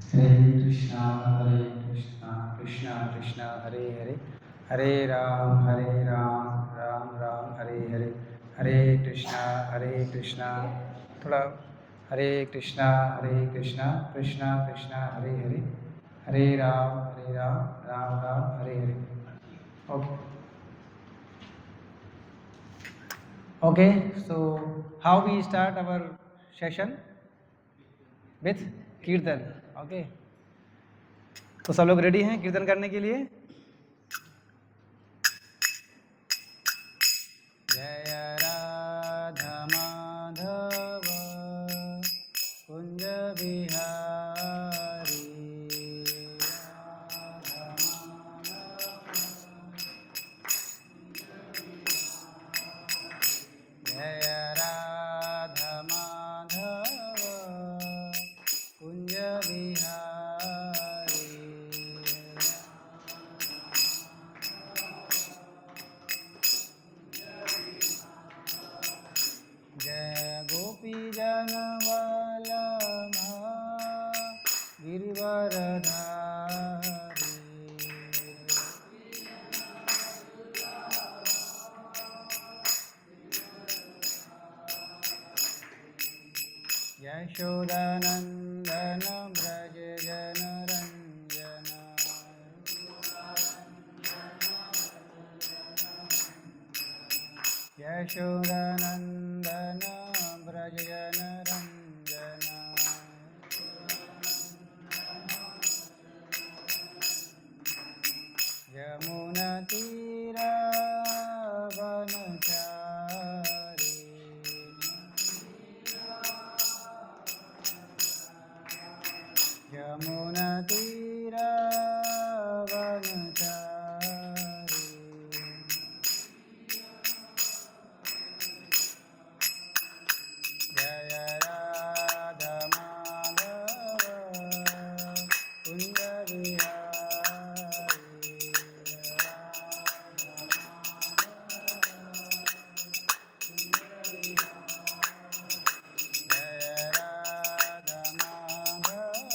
Hare Krishna, Krishna Krishna, Hare Hare, Hare Ram, Ram Ram, Hare Hare, Hare Krishna, थोड़ा Hare Krishna, Krishna Krishna, Hare Hare, Hare Ram, Ram, Hare Hare. Okay. Okay, so how we start our session? With Kirtan. Okay. तो सब लोग ready हैं कीर्तन करने के लिए? जय राधा माधव कुंज बिहारी, जय राधा माधव कुंज बिहारी, जय गोपी जन वल्लभा गिरिवरधारी, यशोदानंदन ब्रज जनरंजन, यशोदानंदन ब्रज जनरंजन, यमुना तीरा वनचारी, यमुना तीरा वनचारी, जय राधा माधव कुंज बिहारी, जय Radha Madhav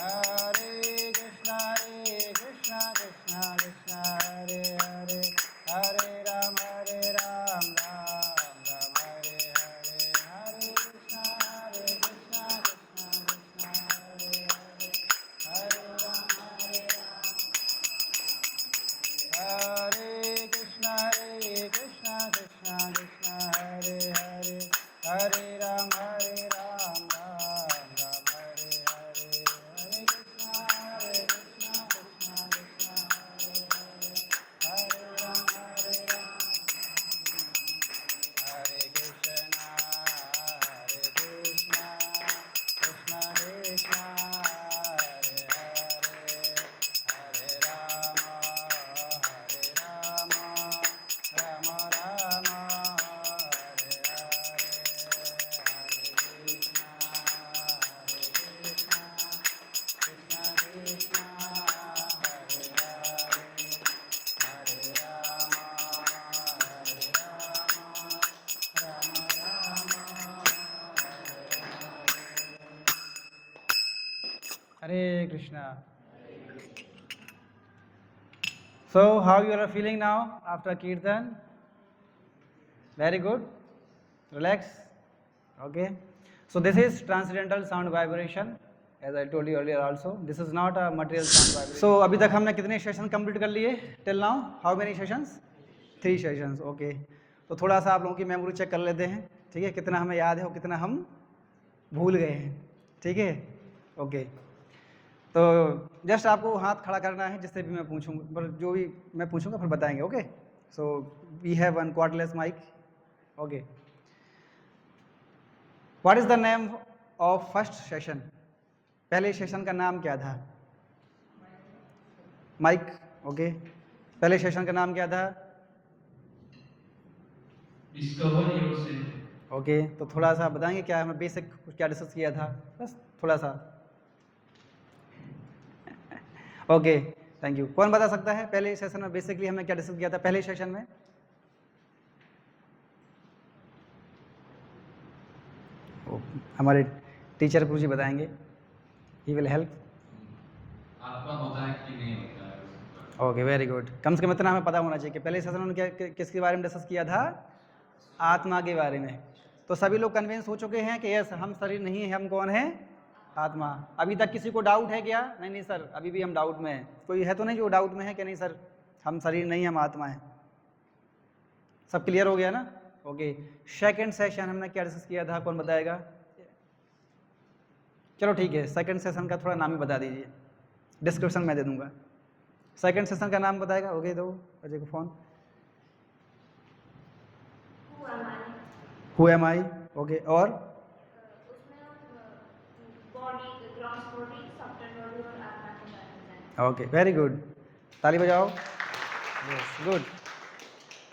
Hare Krishna Krishna Krishna Hare Hare, Hare Ram Ram Ram Hare Hare, Hare Krishna Krishna Krishna Hare Hare, Hare Ram Hare Krishna Krishna Krishna Hare Hare, Hare Ram Ram Ram Hare Hare, Hare Krishna Krishna Krishna Hare Hare, Hare Ram Hare Krishna Krishna Krishna Hare Hare, Hare Rama Rama Rama Hare Hare, Hare Krishna Krishna Krishna Hare Hare, Hare Rama Rama Rama Hare Krishna. So, how you are feeling now after Kirtan? Very good. Relax. Okay. So, this is transcendental sound vibration. As I told you earlier also, this is not a material sound vibration. So, अभी तक हमने कितने session complete कर लिए? Till now, how many sessions? 3 sessions. Okay. तो थोड़ा सा आप लोगों की मेमोरी चेक कर लेते हैं, ठीक है, कितना हमें याद है और कितना हम भूल गए हैं, ठीक है, ओके। तो जस्ट आपको हाथ खड़ा करना है जिससे भी मैं पूछूंगा, पर जो भी मैं पूछूंगा फिर बताएंगे, okay. So we have one cordless mic, okay. What is the name of first session? पहले सेशन का नाम क्या था? Mic, okay. पहले सेशन का नाम क्या था? Discover yourself. ओके, तो थोड़ा सा बताएंगे क्या हमें बेसिक क्या डिस्कस किया था, बस थोड़ा सा। Okay, thank you. कौन बता सकता है पहले सेशन में बेसिकली हमने क्या डिस्कस किया था पहले सेशन में? हमारे टीचर गुरु जी बताएंगे, ही विल हेल्प। आत्मा होता है कि नहीं होता है? Okay, very good. कम से कम इतना हमें पता होना चाहिए कि पहले सेशन में क्या किसके बारे में डिस्कस किया था? आत्मा के बारे में। तो सभी लोग कन्विंस हो चुके हैं कि यस, हम शरीर नहीं है, हम कौन है? आत्मा। अभी तक किसी को डाउट है क्या? नहीं नहीं सर, अभी भी हम डाउट में हैं। कोई है तो नहीं जो डाउट में है कि नहीं सर हम शरीर नहीं, हम आत्मा है? सब क्लियर हो गया ना? ओके। सेकंड सेशन हमने क्या डिस्कस किया था, कौन बताएगा? चलो ठीक है, सेकंड सेशन का थोड़ा नाम ही बता दीजिए, डिस्क्रिप्शन मैं दे दूंगा। सेकंड सेशन का नाम बताएगा? ओके, दो अजय को phone. Who am I, okay. और ओके, वेरी गुड, ताली बजाओ। Yes, good.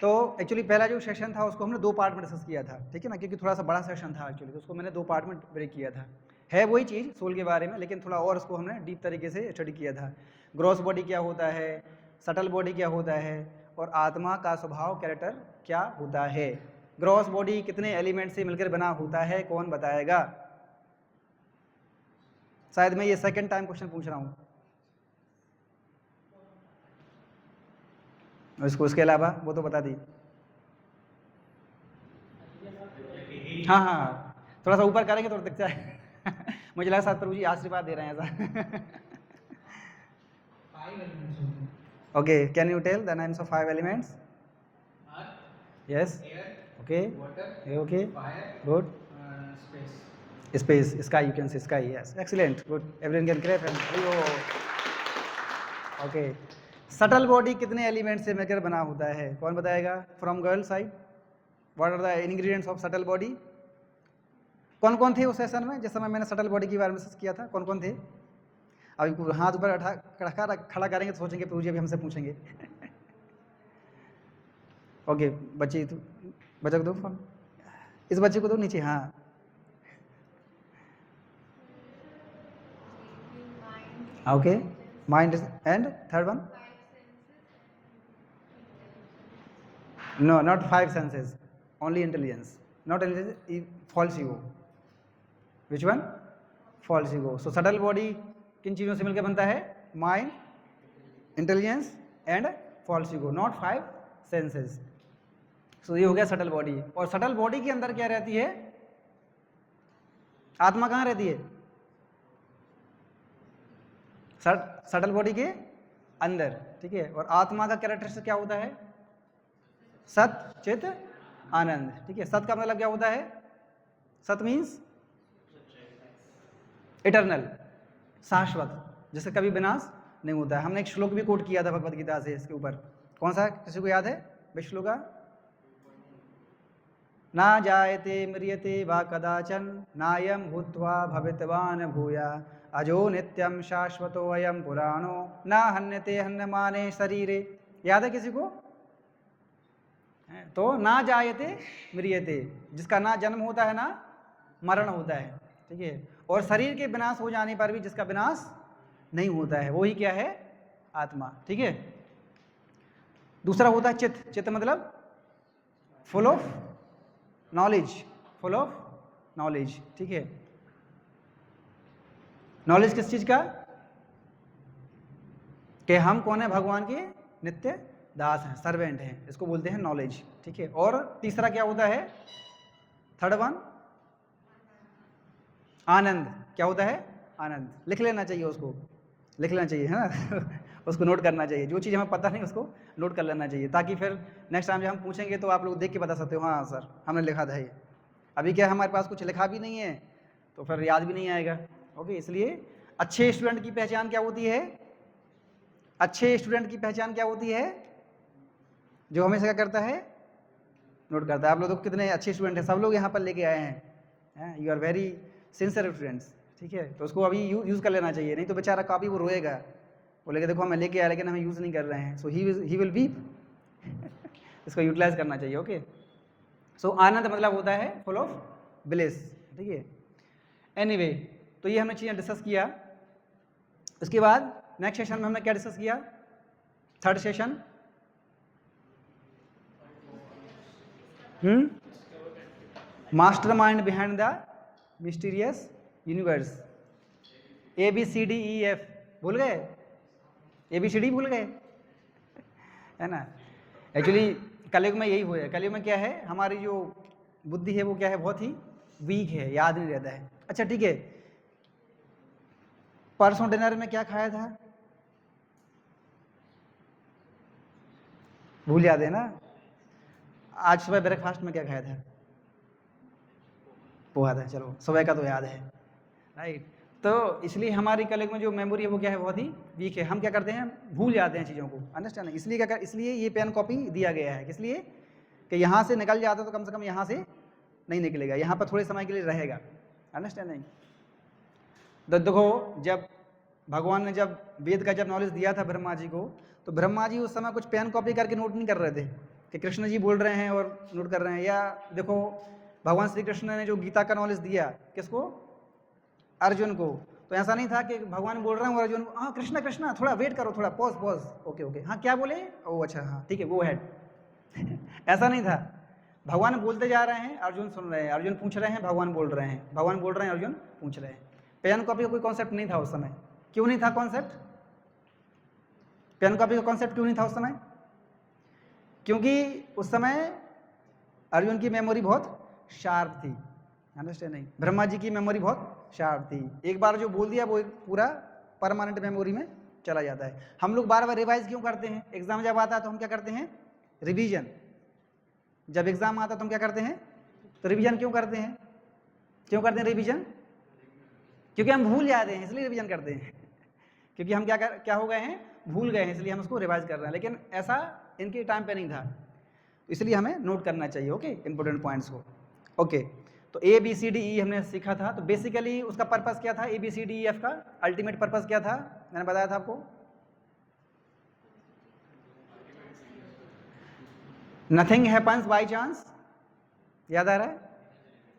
तो एक्चुअली पहला जो सेशन था उसको हमने 2 पार्ट में डिस्कस किया था, ठीक है ना, क्योंकि थोड़ा सा बड़ा सेशन था एक्चुअली, तो उसको मैंने 2 पार्ट में ब्रेक किया था। है वही चीज़ सोल के बारे में, लेकिन थोड़ा और उसको हमने डीप तरीके से स्टडी किया था। ग्रॉस बॉडी क्या होता है, सटल बॉडी क्या होता है, और आत्मा का स्वभाव कैरेक्टर क्या होता है। ग्रॉस बॉडी कितने एलिमेंट से मिलकर बना होता है, कौन बताएगा? शायद मैं ये सेकंड टाइम क्वेश्चन पूछ रहा हूँ। इसको उसके अलावा वो तो बता दी। हाँ हाँ, थोड़ा सा ऊपर करेंगे तो दिख जाए। मुझे लगा साथ प्रभु जी आशीर्वाद दे रहे हैं ऐसा। Okay, can you tell the names of 5 elements? Yes, okay, okay, good. Space, sky, you can say sky, yes, excellent, good, everyone can clap and okay. Subtle body कितने एलिमेंट से मिलकर बना होता है, कौन बताएगा? From girl side, what are the ingredients of subtle body? कौन कौन थे उस सेशन में जिस समय मैंने सटल बॉडी के बारे में डिस्कस किया था? कौन कौन थे? अभी हाथ ऊपर खड़ा करेंगे तो सोचेंगे प्रभु जी अभी हमसे पूछेंगे। ओके, बच्चे को दो फोन, इस बच्चे को दो नीचे। हाँ, okay, mind and third one? No, not 5 senses, only intelligence. Not intelligence, false ego. Which one? False ego. So subtle body किन चीज़ों से मिलकर बनता है? Mind, intelligence and false ego, not 5 senses. So ये हो गया सटल बॉडी। और सटल बॉडी के अंदर क्या रहती है? आत्मा कहाँ रहती है? सटल बॉडी के अंदर, ठीक है। और आत्मा का कैरेक्टरिस्टिक क्या होता है? सत चित आनंद, ठीक है। सत का मतलब क्या होता है? सत मीन्स इटरनल, शाश्वत, जिसका कभी विनाश नहीं होता है। हमने एक श्लोक भी कोट किया था भगवत गीता से इसके ऊपर। कौन सा, किसी को याद है? विश्व का ना जायते म्रियते वा कदाचन नायम भूत्वा भवितवान भूया अजो नित्यम शाश्वतो अयम पुराणो ना हन्यते हन्यमाने शरीरे। याद है किसी को? तो ना जायते म्रियते, जिसका ना जन्म होता है ना मरण होता है, ठीक है। और शरीर के विनाश हो जाने पर भी जिसका विनाश नहीं होता है, वही क्या है? आत्मा, ठीक है। दूसरा होता है चित्त। चित्त मतलब full of knowledge, full of knowledge, ठीक है। नॉलेज किस चीज का? कि हम कौन है? भगवान के नित्य दास हैं, सर्वेंट हैं, इसको बोलते हैं नॉलेज, ठीक है। और तीसरा क्या होता है? थर्ड वन आनंद। क्या होता है? आनंद। लिख लेना चाहिए उसको, लिख लेना चाहिए, है ना उसको नोट करना चाहिए। जो चीज़ हमें पता नहीं उसको नोट कर लेना चाहिए, ताकि फिर नेक्स्ट टाइम जब हम पूछेंगे तो आप लोग देख के बता सकते हो, हाँ सर हमने लिखा था ये। अभी क्या हमारे पास कुछ लिखा भी नहीं है तो फिर याद भी नहीं आएगा। ओके, इसलिए अच्छे स्टूडेंट की पहचान क्या होती है? अच्छे स्टूडेंट की पहचान क्या होती है? जो हमेशा क्या करता है? नोट करता है। आप लोग तो कितने अच्छे स्टूडेंट हैं, सब लोग यहाँ पर लेके आए हैं, you are very sincere students, ठीक है। तो उसको अभी यूज़ कर लेना चाहिए, नहीं तो बेचारा कॉपी वो रोएगा, बोलेगा देखो हमें लेके आया लेकिन हमें यूज़ नहीं कर रहे हैं। सो ही विल बी इसको यूटिलाइज करना चाहिए। ओके, सो आनंद मतलब होता है फुल ऑफ ब्लिस, ठीक है। एनीवे, तो ये हमने चीज़ें डिस्कस किया। उसके बाद नेक्स्ट सेशन में हमने क्या डिस्कस किया? Third session master mind behind the mysterious universe. ABCDEF भूल गए? ABCD भूल गए, है ना। एक्चुअली कलयुग में यही हुआ है। कलयुग में क्या है, हमारी जो बुद्धि है वो क्या है? बहुत ही वीक है, याद नहीं रहता है। अच्छा ठीक है, परसों डिनर में क्या खाया था? भूल याद है ना। आज सुबह ब्रेकफास्ट में क्या खाया था? पोहा था। चलो सुबह का तो याद है, राइट। तो इसलिए हमारी कलयुग में जो मेमोरी है वो क्या है? बहुत ही वीक है। हम क्या करते हैं? भूल जाते हैं चीज़ों को, अंडरस्टैंड। इसलिए क्या इसलिए ये पेन कॉपी दिया गया है, किस लिए? कि यहाँ से निकल जाता तो कम से कम यहाँ से नहीं निकलेगा, यहाँ पर थोड़े समय के लिए रहेगा, अंडरस्टैंडिंग। देखो, जब भगवान ने जब वेद का जब नॉलेज दिया था ब्रह्मा जी को, तो ब्रह्मा जी उस समय कुछ पेन कॉपी करके नोट नहीं कर रहे थे कि कृष्ण जी बोल रहे हैं और नोट कर रहे हैं। या देखो, भगवान श्री कृष्ण ने जो गीता का नॉलेज दिया किसको? अर्जुन को। तो ऐसा नहीं था कि भगवान बोल रहे हैं और अर्जुन, हाँ कृष्णा कृष्णा थोड़ा वेट करो, थोड़ा पॉज पॉज, ओके ओके, हाँ क्या बोले? ओ अच्छा, हाँ ठीक है, वो है ऐसा नहीं था। भगवान बोलते जा रहे हैं, अर्जुन सुन रहे हैं, अर्जुन पूछ रहे हैं, भगवान बोल रहे हैं, भगवान बोल रहे हैं, अर्जुन पूछ रहे हैं। पेन कॉपी का कोई कॉन्सेप्ट नहीं था उस समय। क्यों नहीं था कॉन्सेप्ट? पेन कॉपी का कॉन्सेप्ट क्यों नहीं था उस समय? क्योंकि उस समय अर्जुन की मेमोरी बहुत शार्प थी, अंडरस्टैंडिंग। ब्रह्मा जी की मेमोरी बहुत शार्प थी। एक बार जो बोल दिया वो एक पूरा परमानेंट मेमोरी में चला जाता है। हम लोग बार बार रिवाइज क्यों करते हैं? एग्जाम जब आता है तो हम क्या करते हैं? रिवीजन। जब एग्जाम आता है तो हम क्या करते हैं? तो रिवीजन क्यों करते हैं? क्यों करते हैं रिवीजन? क्योंकि हम भूल जाते हैं, इसलिए रिवीजन करते हैं। क्योंकि हम क्या हो गए हैं? भूल गए हैं, इसलिए हम उसको रिवाइज कर रहे हैं। लेकिन ऐसा इनके टाइम पे नहीं था, इसलिए हमें नोट करना चाहिए, ओके, इंपॉर्टेंट पॉइंट्स को। ओके, तो ABCDE हमने सीखा था। तो बेसिकली उसका पर्पस क्या था? ABCDEF का अल्टीमेट पर्पस क्या था? मैंने बताया था आपको, नथिंग हैपन्स बाय चांस। याद आ रहा है?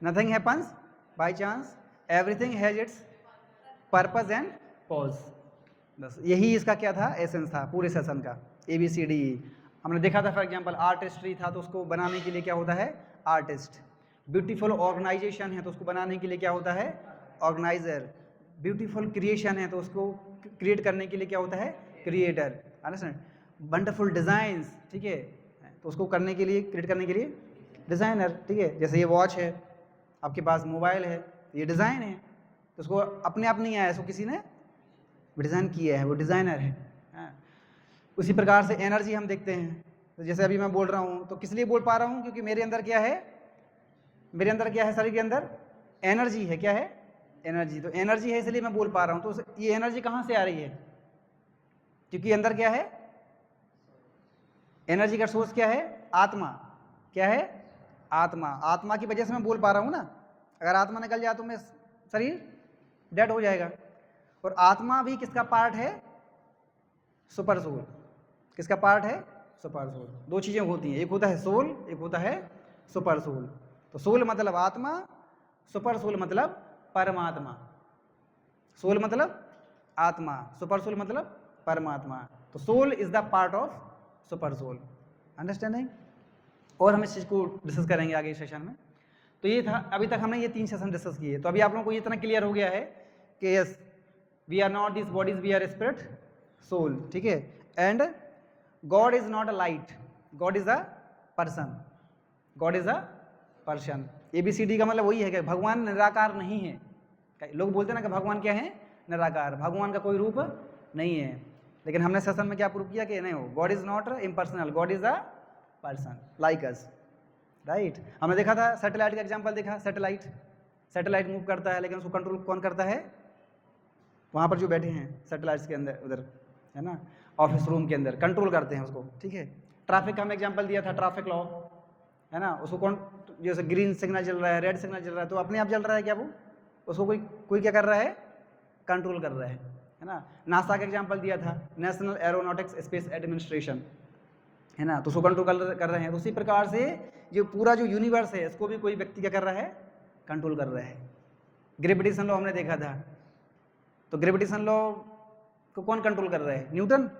Nothing happens by chance, everything has its purpose and cause. बस यही इसका क्या था? एसेंस था पूरे सेशन का, ABCDE। हमने देखा था फॉर एग्जांपल आर्टिस्ट्री था, तो उसको बनाने के लिए क्या होता है? आर्टिस्ट। ब्यूटीफुल ऑर्गेनाइजेशन है तो उसको बनाने के लिए क्या होता है? ऑर्गेनाइजर। ब्यूटीफुल क्रिएशन है तो उसको क्रिएट करने के लिए क्या होता है? क्रिएटर। अंडरस्टैंड? वंडरफुल डिज़ाइंस, ठीक है, तो उसको करने के लिए, क्रिएट करने के लिए डिज़ाइनर, ठीक है। जैसे ये वॉच है, आपके पास मोबाइल है, ये डिज़ाइन है, तो उसको अपने आप नहीं आया, इसको किसी ने डिज़ाइन किया है, वो डिज़ाइनर है। उसी प्रकार से एनर्जी हम देखते हैं, तो जैसे अभी मैं बोल रहा हूँ तो किस लिए बोल पा रहा हूँ? क्योंकि मेरे अंदर क्या है? मेरे अंदर क्या है? शरीर के अंदर एनर्जी है। क्या है? एनर्जी। तो एनर्जी है इसलिए मैं बोल पा रहा हूँ। तो ये एनर्जी कहाँ से आ रही है? क्योंकि अंदर क्या है? एनर्जी का सोर्स क्या है? आत्मा। क्या है? आत्मा। आत्मा की वजह से मैं बोल पा रहा हूँ ना। अगर आत्मा निकल जाए तो मैं शरीर डेड हो जाएगा। और आत्मा भी किसका पार्ट है? Super soul. किसका पार्ट है? Super soul. दो चीज़ें होती हैं, एक होता है सोल, एक होता है सुपर सोल। तो सोल मतलब आत्मा, सुपर सोल मतलब परमात्मा। सोल मतलब आत्मा, सुपर सोल मतलब परमात्मा। तो soul is the part of super soul. Understanding? और हम इस चीज़ को डिस्कस करेंगे आगे सेशन में। तो ये था, अभी तक हमने ये 3 सेशन डिस्कस किए। तो अभी आप लोगों को ये इतना क्लियर हो गया है कि yes, we are not this bodies, we are spirit soul, ठीक है। And God is not a light, God is a person. God is a person. ABCD का मतलब वही है कि भगवान निराकार नहीं है। लोग बोलते हैं ना कि भगवान क्या है? निराकार। भगवान का कोई रूप नहीं है। लेकिन हमने सेशन में क्या प्रूव किया कि नहीं हो, God is not impersonal, God is a person like us, right. हमने देखा था, सैटेलाइट का एग्जांपल देखा। सैटेलाइट मूव करता है, लेकिन उसको कंट्रोल कौन करता है? वहाँ पर जो बैठे हैं सैटेलाइट्स के अंदर, उधर है ना, ऑफिस रूम के अंदर कंट्रोल करते हैं उसको, ठीक है। ट्रैफिक का हमने एग्जांपल दिया था, ट्रैफिक लॉ, है ना। उसको कौन, जैसे ग्रीन सिग्नल चल रहा है, रेड सिग्नल चल रहा है, तो अपने आप चल रहा है क्या वो? उसको कोई क्या कर रहा है? कंट्रोल कर रहा है ना। नासा का एग्जांपल दिया था, नेशनल एरोनॉटिक्स स्पेस एडमिनिस्ट्रेशन, है ना, तो उसको कंट्रोल कर रहे हैं। उसी प्रकार से जो पूरा जो यूनिवर्स है, इसको भी कोई व्यक्ति क्या कर रहा है? कंट्रोल कर रहा है। ग्रेविटेशन लॉ हमने देखा था, तो ग्रेविटेशन लॉ को कौन कंट्रोल कर रहा है? न्यूटन?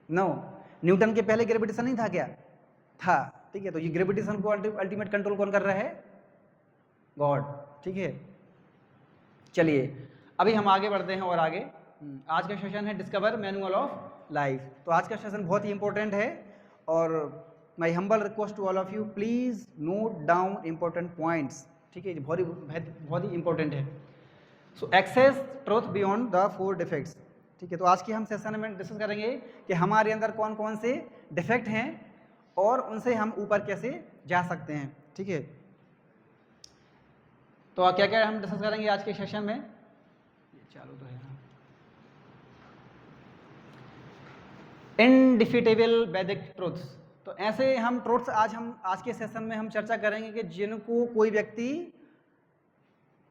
नो, न्यूटन के पहले ग्रेविटेशन नहीं था क्या? था, ठीक है। तो ये ग्रेविटेशन को अल्टीमेट कंट्रोल कौन कर रहा है? गॉड, ठीक है। चलिए अभी हम आगे बढ़ते हैं और आगे। आज का सेशन है डिस्कवर मैनुअल ऑफ लाइफ। तो आज का सेशन बहुत ही इंपॉर्टेंट है, और my humble request to all of you, please note down important points, ठीक है। बहुत ही इंपॉर्टेंट है। So access truth beyond the 4 defects, ठीक है। तो आज की हम सेशन में डिस्कस करेंगे कि हमारे अंदर कौन कौन से डिफेक्ट हैं और उनसे हम ऊपर कैसे जा सकते हैं, ठीक है। तो क्या क्या हम डिस्कस करेंगे आज के सेशन में? ये चालू तो है। इनडिफिटेबल वैदिक ट्रुथ्स। तो ऐसे हम ट्रुथ्स आज के सेशन में हम चर्चा करेंगे कि जिनको कोई व्यक्ति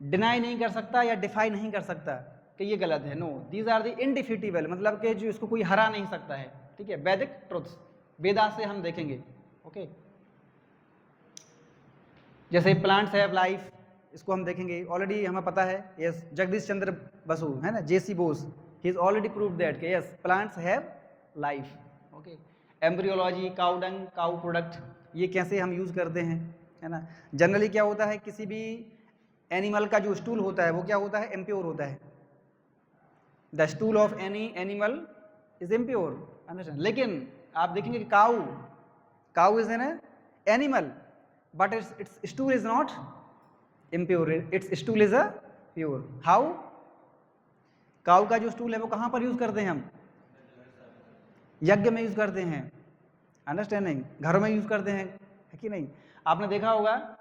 डिनाई नहीं कर सकता या डिफाई नहीं कर सकता कि ये गलत है। नो, दीज आर द इनडिफिटेबल, मतलब कि जो इसको कोई हरा नहीं सकता है, ठीक है। वैदिक ट्रुथ्स, वेदा से हम देखेंगे, ओके। जैसे प्लांट्स हैव लाइफ, इसको हम देखेंगे। ऑलरेडी हमें पता है, यस, जगदीश चंद्र बसु, है ना, JC Bose, he is already proved that कि yes, plants have life, okay. Embryology, cow dung, cow product, ये कैसे हम यूज करते हैं, है ना। जनरली क्या होता है, किसी भी एनिमल का जो स्टूल होता है वो क्या होता है? इम्प्योर होता है। The stool of any animal is impure, understand. लेकिन आप देखेंगे कि cow is an animal, but it's stool is not impure, it's stool is a pure. How? Cow का जो स्टूल है वो कहाँ पर यूज करते हैं हम? यज्ञ में यूज करते हैं, अंडरस्टैंडिंग, घरों में यूज करते हैं, है कि नहीं। आपने देखा होगा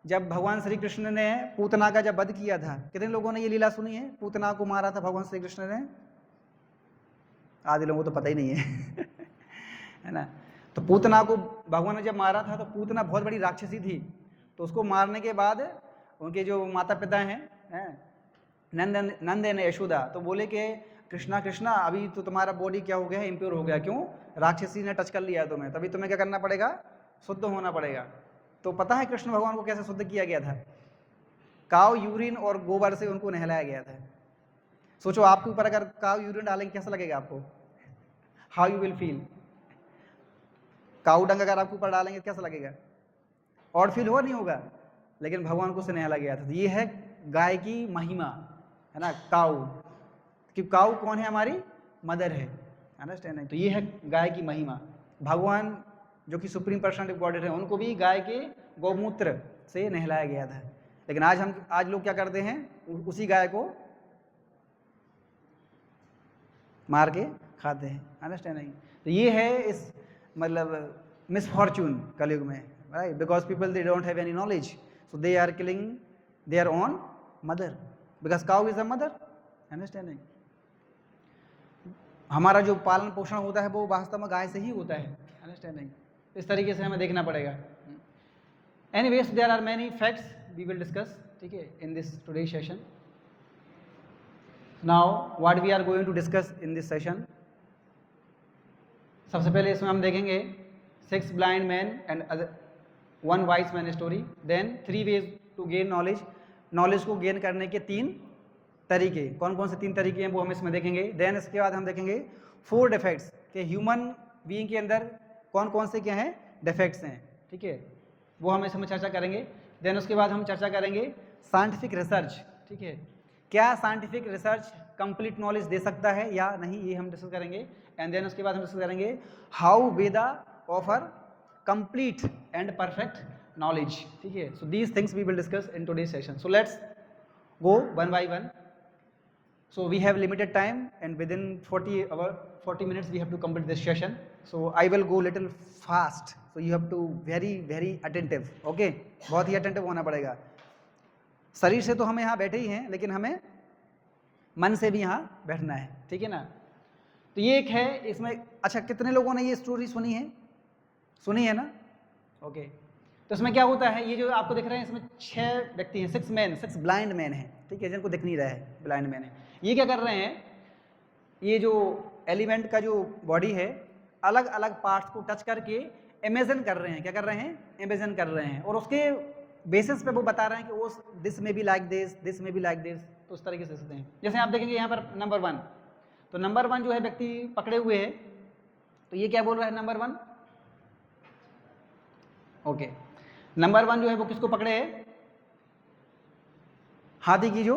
जब भगवान श्री कृष्ण ने पूतना का जब वध किया था, कितने लोगों ने ये लीला सुनी है? पूतना को मारा था भगवान श्री कृष्ण ने, आधे लोगों को तो पता ही नहीं है है ना। तो पूतना को भगवान ने जब मारा था, तो पूतना बहुत बड़ी राक्षसी थी। तो उसको मारने के बाद उनके जो माता पिता हैं, नंद एंड यशोदा, तो बोले कि कृष्णा कृष्णा, अभी तो तुम्हारा बॉडी क्या हो गया है? इम्प्योर हो गया। क्यों? राक्षसी ने टच कर लिया है तुम्हें, तभी तुम्हें क्या करना पड़ेगा? शुद्ध होना पड़ेगा। तो पता है कृष्ण भगवान को कैसे शुद्ध किया गया था? काव यूरिन और गोबर से उनको नहलाया गया था। सोचो आपके ऊपर अगर काव यूरिन डालेंगे कैसा लगेगा आपको? How you will feel? Cow dung अगर आपके ऊपर डालेंगे कैसा लगेगा? और फील हो नहीं होगा? लेकिन भगवान को उससे नहला गया था। ये है गाय की महिमा, है ना, काऊ, कि काऊ कौन है, हमारी मदर है, अंडरस्टैंड है। तो ये है गाय की महिमा। भगवान जो कि सुप्रीम पर्सनालिटी गॉड है, उनको भी गाय के गौमूत्र से नहलाया गया था। लेकिन आज लोग क्या करते हैं, उसी गाय को मार के खाते हैं, अंडरस्टैंड नहीं। तो ये है इस मतलब मिसफॉर्चून कलयुग में, right, because people they don't have any knowledge, so they are killing their own mother, because cow is a mother, understand नहीं। हमारा जो पालन पोषण होता है वो वास्तव में गाय से ही होता है, अंडरस्टैंड नहीं। इस तरीके से हमें देखना पड़ेगा। Anyways there are many facts we will discuss, ठीक है, in this today session. Now what we are going to discuss in this session, सबसे पहले इसमें हम देखेंगे 6 blind man and 1 wise man story, then 3 ways to gain knowledge, knowledge को gain करने के 3 तरीके, कौन कौन से 3 तरीके हैं वो हम इसमें देखेंगे। देन इसके बाद हम देखेंगे 4 डिफेक्ट्स के ह्यूमन बीइंग के अंदर कौन कौन से क्या हैं डिफेक्ट्स हैं, ठीक है, वो हम इसमें चर्चा करेंगे। देन उसके बाद हम चर्चा करेंगे साइंटिफिक रिसर्च, ठीक है, क्या साइंटिफिक रिसर्च कंप्लीट नॉलेज दे सकता है या नहीं, ये हम डिस्कस करेंगे। एंड देन उसके बाद हम डिस्कस करेंगे how Veda offer complete and perfect knowledge, ठीक है। So these things we will discuss in today session, so let's go one by one. So we have limited time and within 40 minutes we have to complete this session. So I will go little fast. So you have to very attentive. Okay? बहुत ही attentive होना पड़ेगा। शरीर से तो हम यहाँ बैठे ही हैं, लेकिन हमें मन से भी यहाँ बैठना है, ठीक है ना। तो ये एक है इसमें। अच्छा, कितने लोगों ने ये स्टोरी सुनी है? सुनी है ना? ओके। तो इसमें क्या होता है, ये जो आपको दिख रहे हैं इसमें 6 व्यक्ति हैं, 6 ब्लाइंड मैन हैं, ठीक है, जिनको दिख नहीं रहा है, ब्लाइंड मैन है। ये क्या कर रहे हैं, ये जो एलिमेंट का जो बॉडी है अलग अलग पार्ट्स को टच करके इमेजिन कर रहे हैं। क्या कर रहे हैं? इमेजिन कर रहे हैं, और उसके बेसिस पे वो बता रहे हैं कि वो दिस में बी लाइक दिस में बी लाइक दिस। तो उस तरीके से हैं। जैसे आप देखेंगे यहाँ पर नंबर 1, तो नंबर 1 जो है व्यक्ति पकड़े हुए है, तो ये क्या बोल रहा है नंबर 1? ओके, नंबर 1 जो है वो किसको पकड़े है? हाथी की जो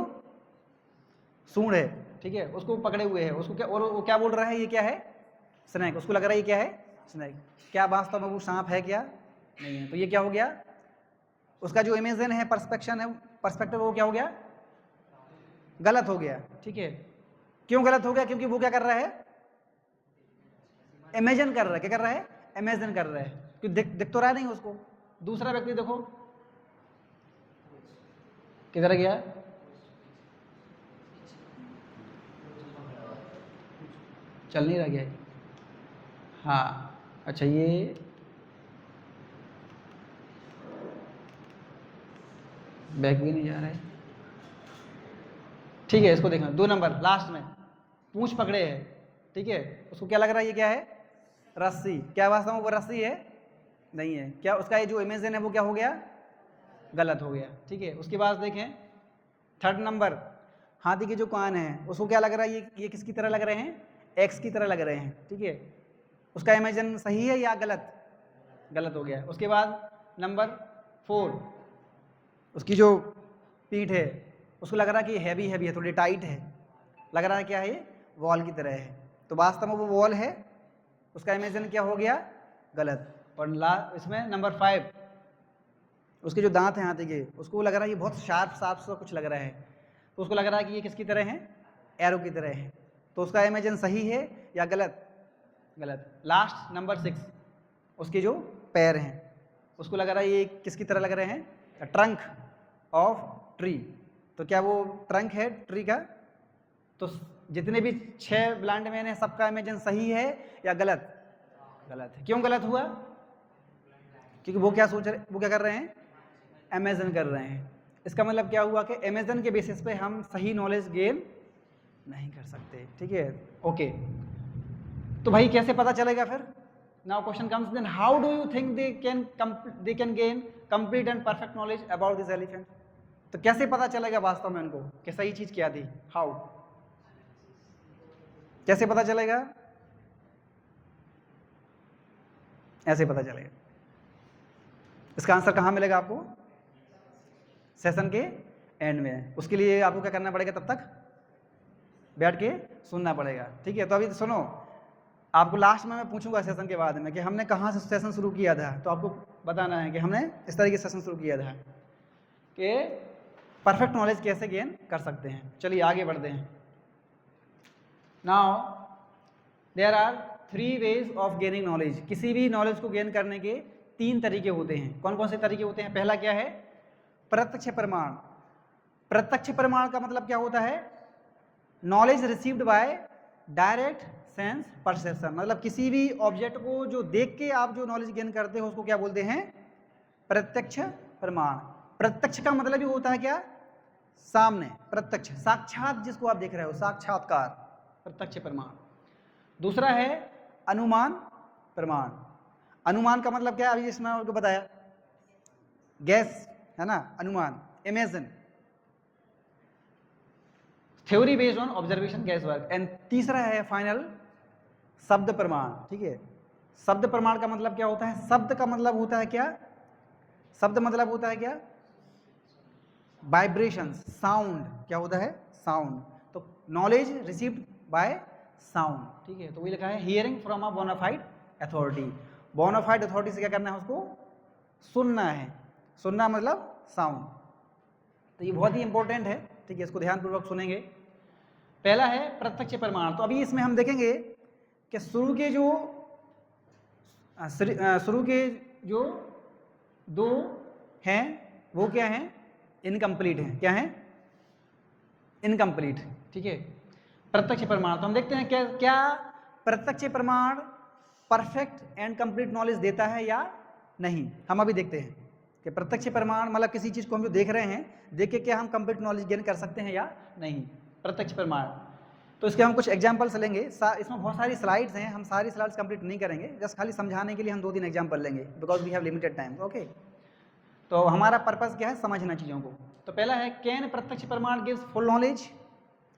सूंड है, ठीक है, उसको पकड़े हुए है। उसको क्या, और वो क्या बोल रहा है, ये क्या है? स्नेक। उसको लग रहा है ये क्या है? स्नेक। क्या वास्तव में वो सांप है क्या? नहीं है। तो ये क्या हो गया? उसका जो इमेजिन है, पर्सपेक्शन है, पर्सपेक्टिव, वो क्या हो गया? गलत हो गया, ठीक है। क्यों गलत हो गया? क्योंकि वो क्या कर रहा है? इमेजिन कर रहा है। क्या कर रहा है? इमेजिन कर रहा है। क्यों दिख तो रहा नहीं उसको। दूसरा व्यक्ति देखो किधर गया? चल नहीं रहा गया। हाँ, अच्छा, ये बैक भी नहीं जा रहा है, ठीक है। इसको देखना, 2 नंबर लास्ट में पूंछ पकड़े है, ठीक है। उसको क्या लग रहा है, ये क्या है? रस्सी। क्या वास्तव में वो रस्सी है? नहीं है। क्या उसका ये जो इमेजिन है वो क्या हो गया? गलत हो गया, ठीक है। उसके बाद देखें 3rd नंबर, हाथी के जो कान है उसको क्या लग रहा है, ये किसकी तरह लग रहे हैं? एक्स की तरह लग रहे हैं, ठीक है। उसका इमेजिन सही है या गलत? गलत हो गया। उसके बाद नंबर 4, उसकी जो पीठ है उसको लग रहा है कि हैवी है, थोड़ी टाइट है, लग रहा है क्या है, ये वॉल की तरह है। तो वास्तव में वो वॉल है, उसका इमेजिन क्या हो गया? गलत। और इसमें नंबर 5, उसके जो दांत हैं हाथी के, उसको लग रहा है ये बहुत शार्प सा कुछ लग रहा है, तो उसको लग रहा है कि ये किसकी तरह है? एरो की तरह है। तो उसका इमेजिन सही है या गलत? गलत। लास्ट नंबर 6, उसके जो पैर हैं उसको लग रहा है ये किसकी तरह लग रहे हैं? Trunk of tree. तो क्या वो ट्रंक है ट्री का? तो जितने भी 6 ब्लाइंड मैन है सबका इमेजिन सही है या गलत? गलत है। क्यों गलत हुआ? क्योंकि वो क्या सोच रहे, वो क्या कर रहे हैं? इमेजिन कर रहे हैं। इसका मतलब क्या हुआ कि इमेजिन के बेसिस पे हम सही नॉलेज गेन नहीं कर सकते, ठीक है। ओके, तो भाई कैसे पता चलेगा फिर? Now question comes, then how do you think they can gain complete and perfect knowledge about this elephant? तो कैसे पता चलेगा वास्तव में उनको कि सही चीज क्या थी? हाउ, कैसे पता चलेगा? ऐसे पता चलेगा। इसका आंसर कहां मिलेगा आपको? सेशन के एंड में। उसके लिए आपको क्या करना पड़ेगा? तब तक बैठ के सुनना पड़ेगा, ठीक है। तो अभी सुनो, आपको लास्ट में मैं पूछूंगा सेशन के बाद में कि हमने कहाँ से सेशन शुरू किया था, तो आपको बताना है कि हमने इस तरीके से सेशन शुरू किया था कि परफेक्ट नॉलेज कैसे गेन कर सकते हैं। चलिए आगे बढ़ते हैं। Now there are 3 ways of gaining knowledge. किसी भी नॉलेज को गेन करने के 3 तरीके होते हैं। कौन कौन से तरीके होते हैं? पहला क्या है? प्रत्यक्ष प्रमाण। प्रत्यक्ष प्रमाण का मतलब क्या होता है? Knowledge received by direct sense perception. मतलब किसी भी ऑब्जेक्ट को जो देख के आप जो नॉलेज गेन करते हो उसको क्या बोलते हैं? प्रत्यक्ष प्रमाण। प्रत्यक्ष का मतलब ही होता है क्या? सामने, प्रत्यक्ष, साक्षात, जिसको आप देख रहे हो, साक्षात्कार, प्रत्यक्ष प्रमाण। दूसरा है अनुमान प्रमाण। अनुमान का मतलब क्या है? अभी इसमें आपको बताया, गैस है ना, अनुमान, imagine, theory based on observation, gas work. And तीसरा है फाइनल शब्द प्रमाण, ठीक है। शब्द प्रमाण का मतलब क्या होता है? शब्द का मतलब होता है क्या? शब्द मतलब होता है क्या? Vibration, sound. क्या होता है? साउंड। तो नॉलेज रिसीव्ड बाय साउंड, ठीक है। तो वही लिखा है hearing from a bona fide authority. Bona fide authority से क्या करना है? उसको सुनना है। सुनना मतलब साउंड। तो ये बहुत ही इंपॉर्टेंट है, ठीक है, इसको ध्यानपूर्वक सुनेंगे। पहला है प्रत्यक्ष प्रमाण। तो अभी इसमें हम देखेंगे कि शुरू के जो 2 हैं वो क्या हैं? इनकम्प्लीट हैं। क्या हैं? इनकम्प्लीट, ठीक है। प्रत्यक्ष प्रमाण, तो हम देखते हैं क्या प्रत्यक्ष प्रमाण परफेक्ट एंड कंप्लीट नॉलेज देता है या नहीं। हम अभी देखते हैं कि प्रत्यक्ष प्रमाण मतलब किसी चीज को हम जो देख रहे हैं, देख के क्या हम कंप्लीट नॉलेज गेन कर सकते हैं या नहीं। प्रत्यक्ष प्रमाण, तो इसके हम कुछ एग्जांपल्स लेंगे। इसमें बहुत सारी स्लाइड्स हैं, हम सारी स्लाइड्स कंप्लीट नहीं करेंगे, जस्ट खाली समझाने के लिए हम 2-3 एग्जांपल लेंगे, because we have limited time, okay. तो हमारा पर्पस क्या है? समझना चीज़ों को। तो पहला है कैन प्रत्यक्ष प्रमाण गिव्स फुल नॉलेज।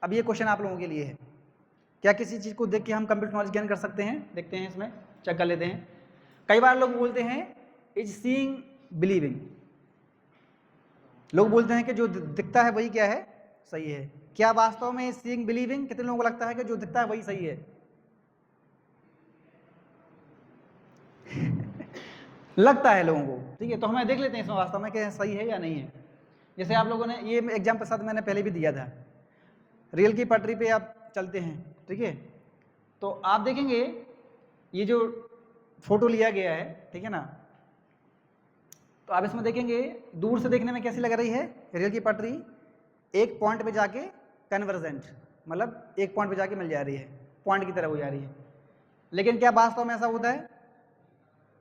अब ये क्वेश्चन आप लोगों के लिए है, क्या किसी चीज़ को देख के हम कंप्लीट नॉलेज गेन कर सकते हैं? देखते हैं, इसमें चेक कर लेते हैं। कई बार लोग बोलते हैं इज सीइंग बिलीविंग। लोग बोलते हैं कि जो दिखता है वही क्या है? सही है। क्या वास्तव में सीइंग बिलीविंग? कितने लोगों को लगता है कि जो दिखता है वही सही है? लगता है लोगों को, ठीक है। तो हमें देख लेते हैं इसमें वास्तव में कि सही है या नहीं है। जैसे आप लोगों ने ये एग्जाम्पल साथ मैंने पहले भी दिया था, रेल की पटरी पे आप चलते हैं, ठीक है, तो आप देखेंगे ये जो फोटो लिया गया है, ठीक है ना, तो आप इसमें देखेंगे दूर से देखने में कैसी लग रही है? रेल की पटरी एक पॉइंट पे जाके कन्वर्जेंट, मतलब एक पॉइंट पे जाके मिल जा रही है, पॉइंट की तरह हो जा रही है। लेकिन क्या वास्तव में ऐसा होता है?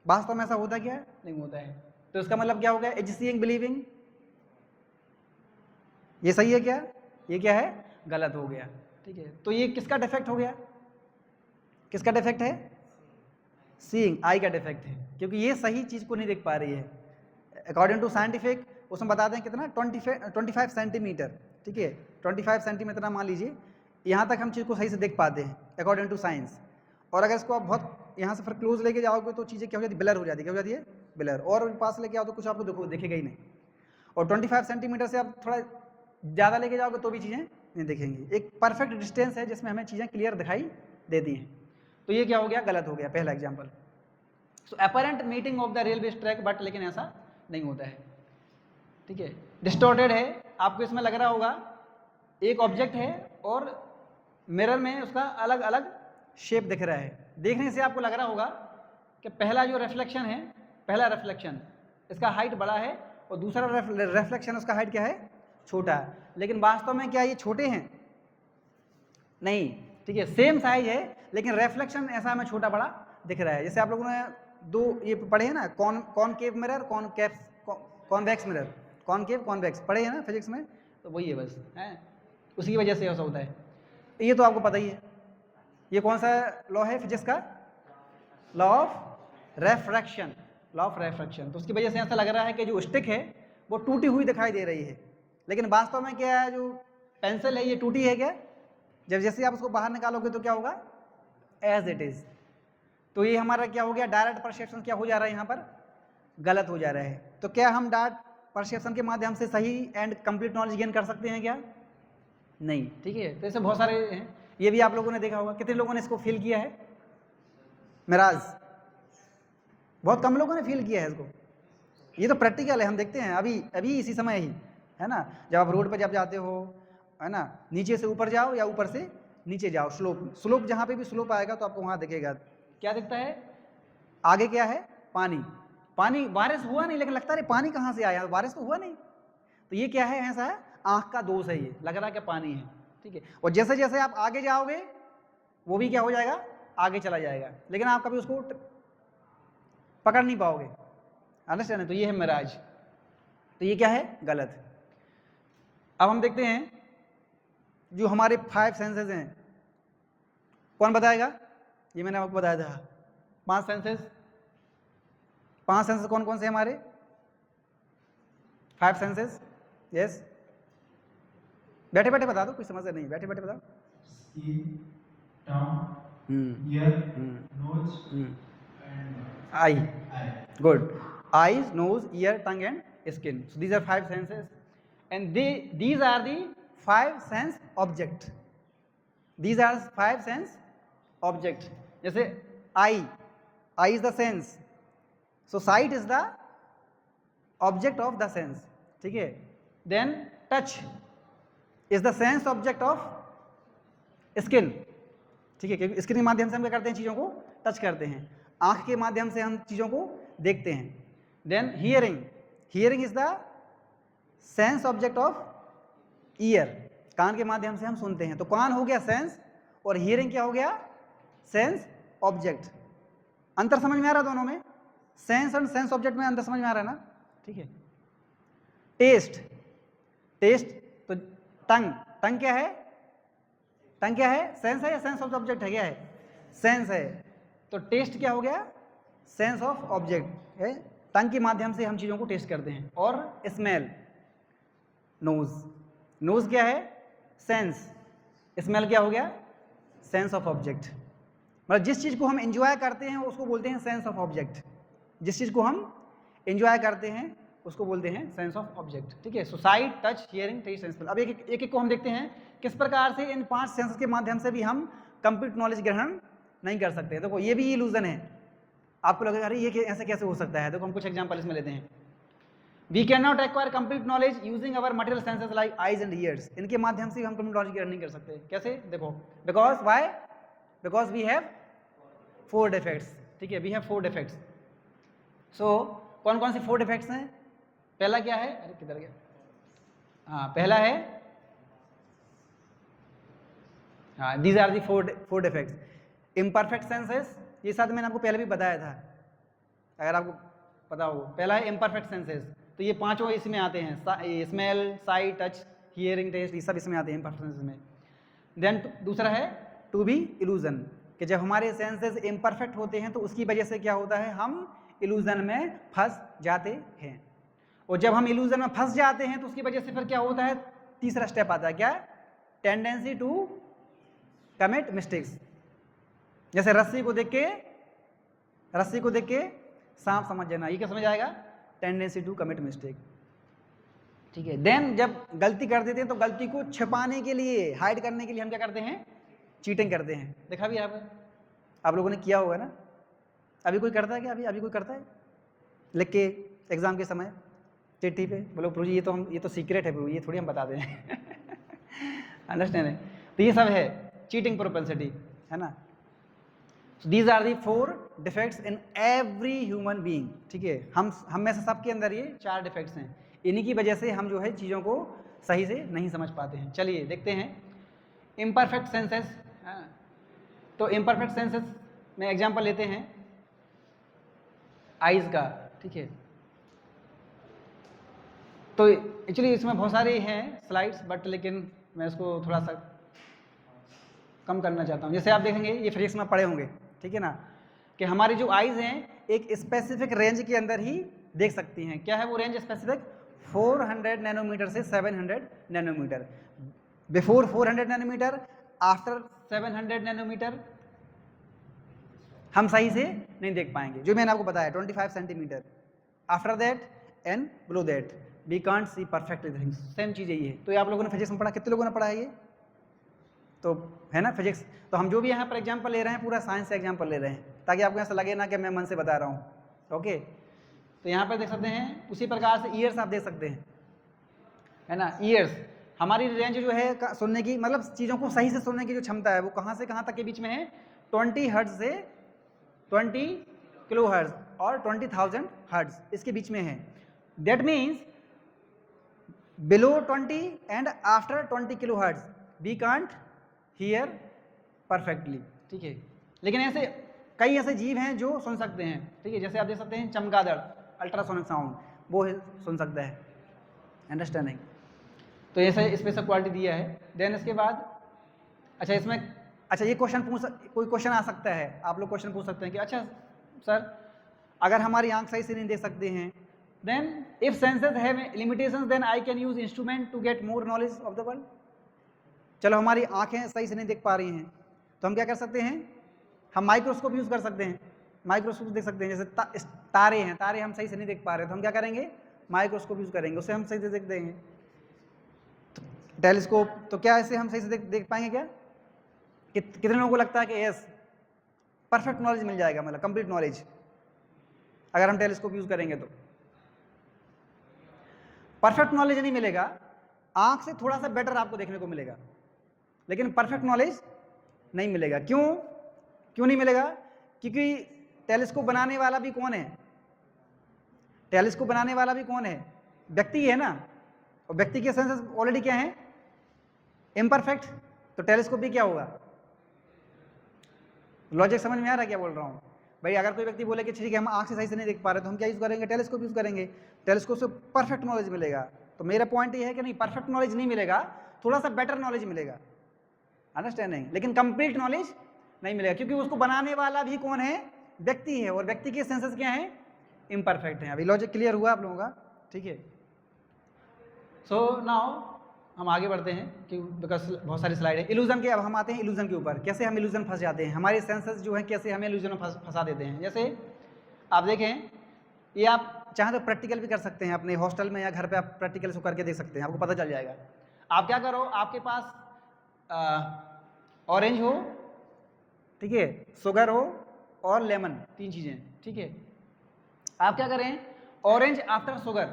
वास्तव में ऐसा होता क्या? नहीं होता है। तो इसका मतलब क्या हो गया? इज सीइंग बिलीविंग, ये सही है क्या? ये क्या है? गलत हो गया, ठीक है। तो ये किसका डिफेक्ट हो गया? किसका डिफेक्ट है? सीइंग, आई का डिफेक्ट है, क्योंकि ये सही चीज को नहीं देख पा रही है। अकॉर्डिंग टू साइंटिफिक उसमें बता दें कितना, 25 सेंटीमीटर, ठीक है, 25 सेंटीमीटर मान लीजिए, यहाँ तक हम चीज़ को सही से देख पाते हैं अकॉर्डिंग टू साइंस। और अगर इसको आप बहुत यहाँ से फिर क्लोज लेके जाओगे तो चीज़ें क्या हो जाती है? ब्लर हो जाती है। क्या हो जाती है? ब्लर। और पास लेके आओ तो कुछ आपको दिखेगा ही नहीं। और 25 सेंटीमीटर से आप थोड़ा ज़्यादा लेके जाओगे तो भी चीज़ें नहीं दिखेंगी। एक परफेक्ट डिस्टेंस है जिसमें हमें चीज़ें क्लियर दिखाई देती हैं। तो ये क्या हो गया? गलत हो गया, पहला example. So apparent meeting of the railway track, but लेकिन ऐसा नहीं होता है, ठीक है। डिस्टॉर्टेड है, आपको इसमें लग रहा होगा एक ऑब्जेक्ट है और मिरर में उसका अलग अलग शेप दिख रहा है। देखने से आपको लग रहा होगा कि पहला जो रिफ्लेक्शन है, पहला रिफ्लेक्शन इसका हाइट बड़ा है और दूसरा रिफ्लेक्शन उसका हाइट क्या है? छोटा है। लेकिन वास्तव में क्या ये छोटे हैं? नहीं, ठीक है, सेम साइज है लेकिन रिफ्लेक्शन ऐसा हमें छोटा बड़ा दिख रहा है। जैसे आप लोगों ने 2 ये पढ़े हैं ना, concave mirror, convex mirror, concave convex पढ़े हैं ना फिजिक्स में, तो वही है बस, है उसी की वजह से ऐसा होता है। ये तो आपको पता ही है। ये कौन सा लॉ है फिजिक्स का? Law of refraction, law of refraction. तो उसकी वजह से ऐसा लग रहा है कि जो स्टिक है वो टूटी हुई दिखाई दे रही है, लेकिन वास्तव में क्या है? जो पेंसिल है ये टूटी है क्या? जब जैसे आप उसको बाहर निकालोगे तो क्या होगा? As it is. तो ये हमारा क्या हो गया? डायरेक्ट परसेप्शन क्या हो जा रहा है? यहाँ पर गलत हो जा रहा है। तो क्या हम डायरेक्ट परसेप्शन के माध्यम से सही एंड कंप्लीट नॉलेज गेन कर सकते हैं क्या? नहीं, ठीक है। तो ऐसे बहुत सारे हैं, ये भी आप लोगों ने देखा होगा। कितने लोगों ने इसको फील किया है? मिराज, बहुत कम लोगों ने फील किया है इसको। ये तो प्रैक्टिकल है, हम देखते हैं अभी अभी इसी समय ही, है ना। जब आप रोड पर जब जाते हो, है ना, नीचे से ऊपर जाओ या ऊपर से नीचे जाओ, स्लोप जहाँ पे भी स्लोप आएगा तो आपको वहाँ दिखेगा, क्या दिखता है? आगे क्या है? पानी। बारिश हुआ नहीं, लेकिन लगता है पानी कहाँ से आया, बारिश तो हुआ नहीं। तो ये क्या है? ऐसा है, आँख का दोष है, ये लग रहा है कि पानी है, ठीक है। और जैसे जैसे आप आगे जाओगे वो भी क्या हो जाएगा? आगे चला जाएगा, लेकिन आप कभी उसको पकड़ नहीं पाओगे। अंडरस्टैंड? तो ये है मिराज। तो ये क्या है? गलत। अब हम देखते हैं जो हमारे 5 सेंसेस हैं, कौन बताएगा? ये मैंने आपको बताया था, 5 सेंसेस। 5 सेंसेस कौन कौन से हमारे? 5 सेंसेस। यस, बैठे बैठे बता दो, कोई समस्या नहीं, बैठे बैठे बताओ। ear, nose, and I, eye. good. Eyes, nose, ear, tongue and skin. So these are 5 senses, and these are the 5 sense object. These are 5 sense object. जैसे eye is the sense, so sight is the object of the sense, ठीक है। Then touch is the sense object of skin, ठीक है, क्योंकि skin के माध्यम से हम क्या करते हैं? चीज़ों को टच करते हैं। आँख के माध्यम से हम चीज़ों को देखते हैं। Then hearing is the sense object of ear, कान के माध्यम से हम सुनते हैं। तो कान हो गया सेंस और हियरिंग क्या हो गया? Sense object. अंतर समझ में आ रहा है दोनों में? सेंस और सेंस ऑब्जेक्ट में अंतर समझ में आ रहा है ना? ठीक है। टेस्ट तो टंग क्या है? टंग क्या है? सेंस है या सेंस ऑफ ऑब्जेक्ट है? क्या है? सेंस है। तो टेस्ट क्या हो गया? सेंस ऑफ ऑब्जेक्ट है। टंग के माध्यम से हम चीज़ों को टेस्ट करते हैं। और स्मेल, नोज क्या है? सेंस। स्मेल क्या हो गया? Sense of object. मतलब जिस चीज़ को हम एंजॉय करते हैं उसको बोलते हैं सेंस ऑफ ऑब्जेक्ट। जिस चीज़ को हम एंजॉय करते हैं उसको बोलते हैं सेंस ऑफ ऑब्जेक्ट, ठीक है। So sight, touch, hearing, taste and smell. अब एक को हम देखते हैं किस प्रकार से इन 5 सेंसेस के माध्यम से भी हम कंप्लीट नॉलेज ग्रहण नहीं कर सकते। देखो ये भी इल्यूजन है। आपको लगेगा अरे ये ऐसे कैसे हो सकता है? देखो हम कुछ एग्जांपल इसमें लेते हैं। We can not acquire complete knowledge using our material senses like eyes and ears. इनके माध्यम से हम कंप्लीट नॉलेज ग्रहण नहीं कर सकते। कैसे? देखो, बिकॉज वी हैव 4 डिफेक्ट्स, ठीक है। We have 4 defects. सो कौन कौन से 4 डिफेक्ट्स हैं? पहला क्या है? अरे किधर गया? हाँ, पहला है, हाँ, these are the 4 defects. Imperfect senses, ये साथ मैंने आपको पहले भी बताया था, अगर आपको पता हो। पहला है इम्परफेक्ट सेंसेस, तो ये 5 इसमें आते हैं, smell, sight, touch, hearing, taste, ये सब इसमें आते हैं इम्परफेक्ट सेंसेस में। देन दूसरा है टू बी इल्यूजन, कि जब हमारे सेंसेस इम्परफेक्ट होते हैं तो उसकी वजह से क्या होता है? हम इल्यूजन में फंस जाते हैं। और जब हम इल्यूजन में फंस जाते हैं तो उसकी वजह से फिर क्या होता है? तीसरा स्टेप आता है, क्या? Tendency to commit mistakes. जैसे रस्सी को देख के सांप समझ जाना, ये क्या समझ आएगा? टेंडेंसी टू कमिट मिस्टेक, ठीक है। देन जब गलती कर देते हैं तो गलती को छिपाने के लिए, हाइड करने के लिए हम क्या करते हैं? चीटिंग करते हैं। देखा भी आप लोगों ने किया होगा ना? अभी कोई करता है क्या? अभी कोई करता है? लिख के एग्जाम के समय चिट्ठी पे, बोलो प्रभु जी ये तो सीक्रेट है प्रभु, ये थोड़ी हम बता दें। अंडरस्टैंड है? तो ये सब है चीटिंग प्रोपेंसिटी, है ना। These are the 4 defects in every human being, ठीक है। हम में से सबके अंदर ये 4 डिफेक्ट्स हैं। इन्हीं की वजह से हम जो है चीज़ों को सही से नहीं समझ पाते हैं। चलिए देखते हैं इम्परफेक्ट सेंसेस। तो इम्परफेक्ट सेंसेस में एग्जाम्पल लेते हैं आइज़ का, ठीक है। तो एक्चुअली इसमें बहुत सारे हैं स्लाइड्स, बट लेकिन मैं इसको थोड़ा सा कम करना चाहता हूँ। जैसे आप देखेंगे ये फिजिक्स में पढ़े होंगे, ठीक है ना, कि हमारी जो आइज़ हैं एक स्पेसिफिक रेंज के अंदर ही देख सकती हैं। क्या है वो रेंज स्पेसिफिक? 400 नैनोमीटर से 700 nanometre. Before 400 nanometre, after 700 nanometre हम सही से नहीं देख पाएंगे, जो मैंने आपको बताया 25 centimetre. After that and below that we can't see perfect things. Same चीज़ यही है। तो ये आप लोगों ने फिजिक्स में पढ़ा, कितने लोगों ने पढ़ा है ये? तो है ना फिजिक्स। तो हम जो भी यहाँ पर एग्जाम्पल ले रहे हैं पूरा साइंस से एग्जाम्पल ले रहे हैं, ताकि आपको ऐसा लगे ना कि मैं मन से बता रहा हूँ। ओके, तो यहाँ पर देख सकते हैं उसी प्रकार से ईयर्स आप देख सकते हैं, है ना। ईयर्स हमारी रेंज जो है सुनने की, मतलब चीज़ों को सही से सुनने की जो क्षमता है वो कहाँ से कहाँ तक के बीच में है, 20 हर्ट्ज से 20 किलो हर्ट्ज और 20,000 हर्ट्ज, इसके बीच में है। That means below 20 and after 20 kilo hertz we can't hear perfectly, ठीक है। लेकिन ऐसे कई ऐसे जीव हैं जो सुन सकते हैं, ठीक है। जैसे आप देख सकते हैं चमगादड़, अल्ट्रासोनिक साउंड, वो सुन सकता है, अंडरस्टैंडिंग। तो ऐसे स्पेशल क्वालिटी दिया है। देन इसके बाद अच्छा इसमें अच्छा ये क्वेश्चन कोई क्वेश्चन आ सकता है, आप लोग क्वेश्चन पूछ सकते हैं कि अच्छा सर अगर हमारी आंख सही से नहीं देख सकते हैं, then if senses have limitations then I can use instrument to get more knowledge of the world. चलो हमारी आंखें सही से नहीं देख पा रही हैं तो हम क्या कर सकते हैं, हम माइक्रोस्कोप यूज कर सकते हैं, माइक्रोस्कोप देख सकते हैं। जैसे तारे हैं, तारे हम सही से नहीं देख पा रहे तो हम क्या करेंगे, माइक्रोस्कोप यूज करेंगे, उससे हम सही से देख देंगे। टेलीस्कोप, तो क्या ऐसे हम सही से देख पाएंगे क्या? कितने लोगों को लगता है कि यस परफेक्ट नॉलेज मिल जाएगा, मतलब कंप्लीट नॉलेज अगर हम टेलीस्कोप यूज करेंगे? तो परफेक्ट नॉलेज नहीं मिलेगा, आंख से थोड़ा सा बेटर आपको देखने को मिलेगा, लेकिन परफेक्ट नॉलेज नहीं मिलेगा। क्यों नहीं मिलेगा? क्योंकि टेलीस्कोप बनाने वाला भी कौन है, टेलीस्कोप बनाने वाला भी कौन है, व्यक्ति है ना, और व्यक्ति के सेंसेस ऑलरेडी क्या है, इम्परफेक्ट। तो टेलीस्कोप भी क्या होगा, लॉजिक समझ में आ रहा है क्या बोल रहा हूँ भाई? अगर कोई व्यक्ति बोले कि ठीक है हम आंख से सही से नहीं देख पा रहे तो हम क्या यूज करेंगे, टेलीस्कोप यूज करेंगे, टेलीस्कोप से परफेक्ट नॉलेज मिलेगा। तो मेरा पॉइंट ये है कि नहीं, परफेक्ट नॉलेज नहीं मिलेगा, थोड़ा सा बेटर नॉलेज मिलेगा, अंडरस्टैंडिंग, लेकिन कंप्लीट नॉलेज नहीं मिलेगा, क्योंकि उसको बनाने वाला भी कौन है, व्यक्ति है, और व्यक्ति के सेंसेस क्या है, इम्परफेक्ट है। अभी लॉजिक क्लियर हुआ आप लोगों का? ठीक है। सो नाउ हम आगे बढ़ते हैं कि बिकॉज बहुत सारी स्लाइड है। इल्यूजन के, अब हम आते हैं इल्यूजन के ऊपर, कैसे हम इल्यूजन फंस जाते हैं, हमारे सेंसेस जो है कैसे हमें इल्यूजन में फंसा देते हैं। जैसे आप देखें, ये आप चाहें तो प्रैक्टिकल भी कर सकते हैं, अपने हॉस्टल में या घर पे आप प्रैक्टिकल से करके देख सकते हैं, आपको पता चल जाएगा। आप क्या करो, आपके पास ऑरेंज हो, ठीक है, शुगर हो और लेमन, 3 चीज़ें, ठीक है। आप क्या करें, ऑरेंज आफ्टर शुगर,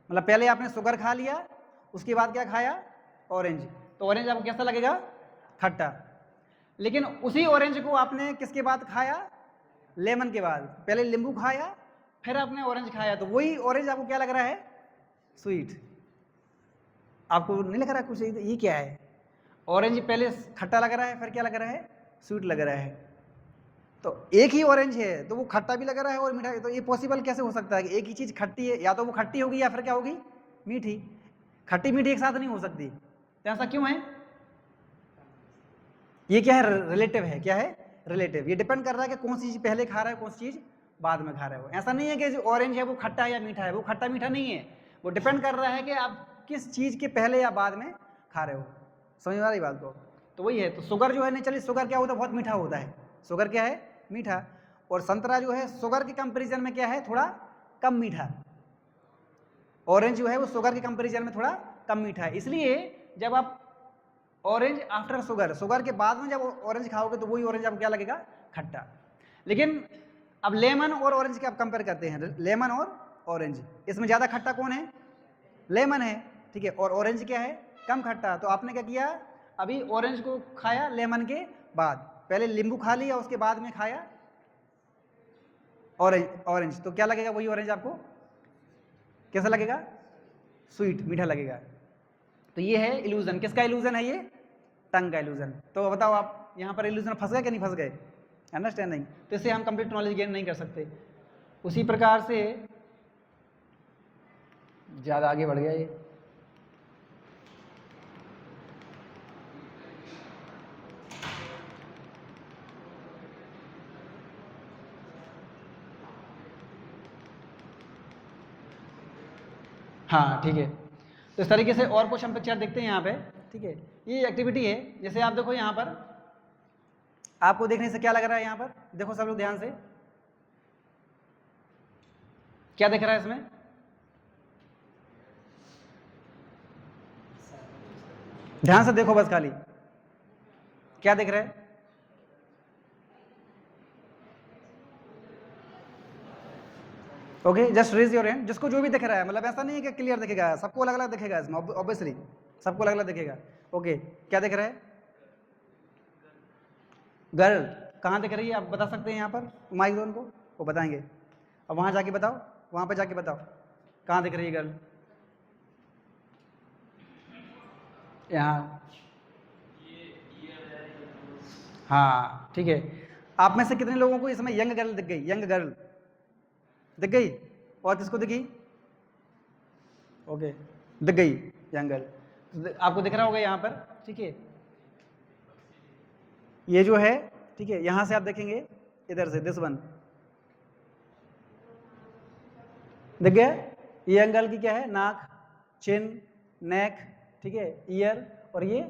मतलब पहले आपने शुगर खा लिया, उसके बाद क्या खाया, ऑरेंज, तो ऑरेंज आपको कैसा लगेगा, खट्टा। लेकिन उसी ऑरेंज को आपने किसके बाद खाया, लेमन के बाद। पहले नींबू खाया फिर आपने ऑरेंज खाया, तो वही ऑरेंज आपको क्या लग रहा है, स्वीट। आपको नहीं लग रहा कुछ, ये क्या है, ऑरेंज पहले खट्टा लग रहा है फिर क्या लग रहा है, स्वीट लग रहा है। तो एक ही ऑरेंज है तो वो खट्टा भी लग रहा है और मीठा, तो ये पॉसिबल कैसे हो सकता है कि एक ही चीज़ खट्टी है, या तो वो खट्टी होगी या फिर क्या होगी, मीठी। खट्टी मीठी एक साथ नहीं हो सकती, तो ऐसा क्यों है? ये क्या है, रिलेटिव है। क्या है, रिलेटिव। ये डिपेंड कर रहा है कि कौन सी चीज़ पहले खा रहा है, कौन सी चीज़ बाद में खा रहे हो। ऐसा नहीं है कि जो ऑरेंज है वो खट्टा है या मीठा है, वो खट्टा मीठा नहीं है, वो डिपेंड कर रहा है कि आप किस चीज़ के पहले या बाद में खा रहे हो। समझ में आ रही बात को? तो वही है। तो शुगर जो है नेचुरली, शुगर क्या होता है, बहुत मीठा होता है, शुगर क्या है, मीठा। और संतरा जो है शुगर के कंपेरिजन में क्या है, थोड़ा कम मीठा। ऑरेंज जो है वो शुगर के कंपेरिजन में थोड़ा कम मीठा है। इसलिए जब आप ऑरेंज आफ्टर शुगर, शुगर के बाद में जब ऑरेंज खाओगे तो वही ऑरेंज आपको क्या लगेगा, खट्टा। लेकिन अब लेमन और ऑरेंज के आप कंपेयर करते हैं, लेमन और ऑरेंज, इसमें ज़्यादा खट्टा कौन है, लेमन है, ठीक है, और ऑरेंज क्या है, कम खट्टा। तो आपने क्या किया, अभी ऑरेंज को खाया लेमन के बाद, पहले नींबू खा लिया उसके बाद में खाया ऑरेंज, तो क्या लगेगा, वही ऑरेंज आपको कैसा लगेगा, स्वीट, मीठा लगेगा। तो ये है इल्यूजन। किसका इल्यूजन है ये, टंग का इल्यूजन। तो बताओ आप यहाँ पर इल्यूजन फंस गए कि नहीं फंस गए, अंडरस्टैंडिंग? तो इससे हम कंप्लीट नॉलेज गेन नहीं कर सकते। उसी प्रकार से ज़्यादा आगे बढ़ गया ये। हाँ ठीक है। तो इस तरीके से और कुछ हम पिक्चर देखते हैं यहाँ पे, ठीक है। ये एक्टिविटी है, जैसे आप देखो यहाँ पर, आपको देखने से क्या लग रहा है, यहाँ पर देखो सब लोग ध्यान से, क्या दिख रहा है इसमें, ध्यान से देखो बस खाली, क्या दिख रहा है? Okay, just raise your hand, जिसको जो भी दिख रहा है, मतलब ऐसा नहीं है कि क्लियर दिखेगा, सबको अलग अलग दिखेगा इसमें, ऑब्वियसली सबको अलग अलग दिखेगा। ओके, क्या दिख रहा है? गर्ल कहाँ दिख रही है, आप बता सकते हैं यहाँ पर माइक दो उनको, वो बताएंगे। अब वहाँ जाके बताओ, वहाँ पे जाके बताओ कहाँ दिख रही है गर्ल? यहाँ, हाँ ठीक है। आप में से कितने लोगों को इसमें यंग गर्ल दिख गई? यंग गर्ल दिख गई? और किसको दिखी? ओके, दिख गई यंग गर्ल, तो आपको दिख रहा होगा यहाँ पर, ठीक है। ये जो है, ठीक है, यहाँ से आप देखेंगे इधर से, दिस वन दिख गया? ये यंग गर्ल की क्या है? नाक, चिन, नेक, ठीक है, ईयर, और ये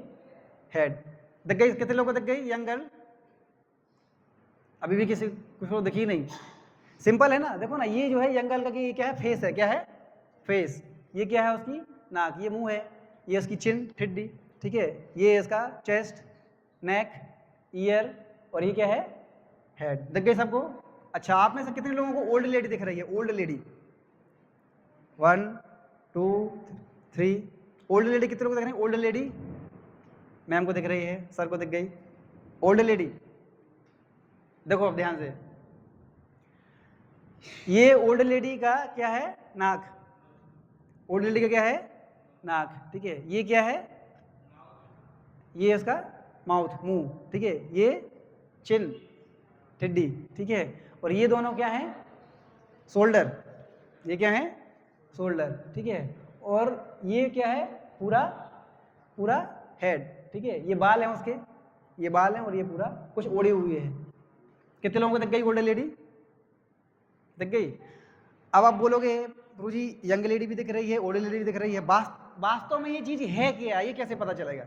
हेड। दिख गई? कितने लोगों को दिख गई यंग गर्ल? अभी भी किसी कुछ को दिखी नहीं? सिंपल है ना, देखो ना, ये जो है यंग गर्ल का ये क्या है? फेस है, क्या है? फेस। ये क्या है उसकी? नाक, ये मुंह है, ये उसकी चिन, ठिड्डी, ठीक है, ये इसका चेस्ट, नेक, ईयर, और ये क्या है? हेड। दिख गई सबको? अच्छा, आप में से कितने लोगों को ओल्ड लेडी दिख रही है? Old lady, 1 2 3। ओल्ड लेडी कितने लोग दिख रहे हैं? ओल्ड लेडी, मैम को दिख रही है, सर को दिख गई। ओल्ड लेडी देखो अब ध्यान से, ये ओल्ड लेडी का क्या है? नाक। ओल्ड लेडी का क्या है? नाक, ठीक है। ये क्या है? ये इसका माउथ, मुंह, ठीक है। ये चिन, ठिड्डी, ठीक है। और ये दोनों क्या है? शोल्डर। ये क्या है? शोल्डर, ठीक है। और ये क्या है? पूरा पूरा हेड, ठीक है। ये बाल हैं उसके, ये बाल हैं, और ये पूरा कुछ ओढ़े हुए हैं। कितने लोगों को दिख गई ओल्ड लेडी? दिख गई? अब आप बोलोगे गुरु जी यंग लेडी भी दिख रही है, ओल्ड लेडी भी दिख रही है, वास्तव में ये चीज है क्या? ये कैसे पता चलेगा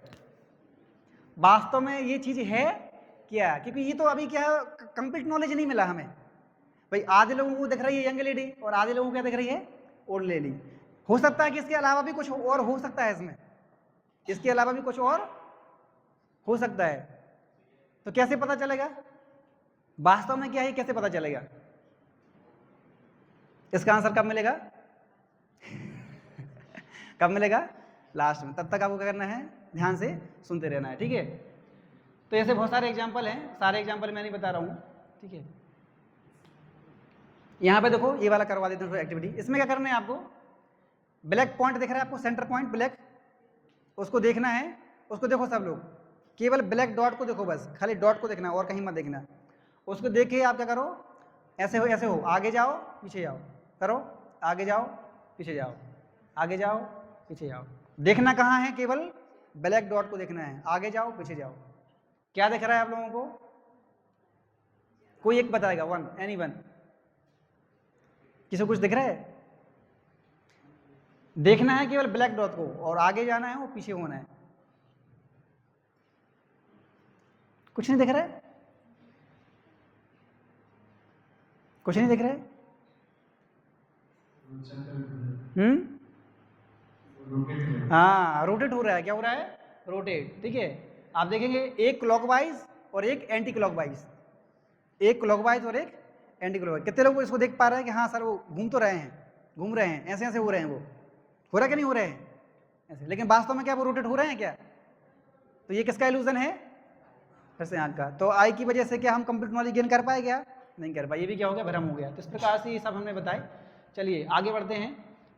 वास्तव में ये चीज है क्या? क्योंकि ये तो अभी क्या कंप्लीट नॉलेज नहीं मिला हमें। भाई आधे लोगों को दिख रही है यंग लेडी, और आधे लोगों को क्या दिख रही है? Old lady. हो सकता है कि इसके अलावा भी कुछ और हो सकता है, इसमें इसके अलावा भी कुछ और हो सकता है। तो कैसे पता चलेगा वास्तव में क्या है? कैसे पता चलेगा? इसका आंसर कब मिलेगा? कब मिलेगा? लास्ट में। तब तक आपको क्या करना है? ध्यान से सुनते रहना है, ठीक है। तो ऐसे बहुत सारे एग्जाम्पल हैं, सारे एग्जाम्पल मैं नहीं बता रहा हूँ, ठीक है। यहाँ पे देखो, ये वाला करवा देते हैं एक्टिविटी। इसमें क्या करना है आपको? ब्लैक पॉइंट दिख रहा है आपको, सेंटर पॉइंट ब्लैक, उसको देखना है। उसको देखो सब लोग, केवल ब्लैक डॉट को देखो, बस खाली डॉट को देखना, और कहीं मत देखना। उसको देख के आप क्या करो? ऐसे हो, ऐसे हो, आगे जाओ पीछे जाओ, करो आगे जाओ पीछे जाओ, आगे जाओ पीछे जाओ। देखना कहाँ है? केवल ब्लैक डॉट को देखना है, आगे जाओ पीछे जाओ। क्या दिख रहा है आप लोगों को? कोई एक बताएगा, वन, एनी वन। किसी को कुछ दिख रहा है? देखना है केवल ब्लैक डॉट को, और आगे जाना है, वो पीछे होना है। कुछ नहीं दिख रहा है? कुछ नहीं दिख रहा है? हाँ, रोटेट हो रहा है। क्या हो रहा है? रोटेट, ठीक है। आप देखेंगे एक क्लॉकवाइज और एक एंटी क्लॉकवाइज, एक क्लॉकवाइज और एक एंटी क्लॉकवाइज। कितने लोग इसको देख पा रहे हैं कि हाँ सर वो घूम तो रहे हैं, घूम रहे हैं, ऐसे ऐसे हो रहे हैं, वो हो रहा है कि नहीं हो रहे हैं ऐसे? लेकिन वास्तव में क्या वो रोटेट हो रहे हैं क्या? तो ये किसका इल्यूजन है? फिर से आँख का। तो आई की वजह से क्या हम कंप्लीट नॉलेज गेन कर पाए? क्या नहीं कर पाए। ये भी क्या हो गया? भ्रम हो गया। तो इस प्रकार से ये सब हमने बताए। चलिए आगे बढ़ते हैं।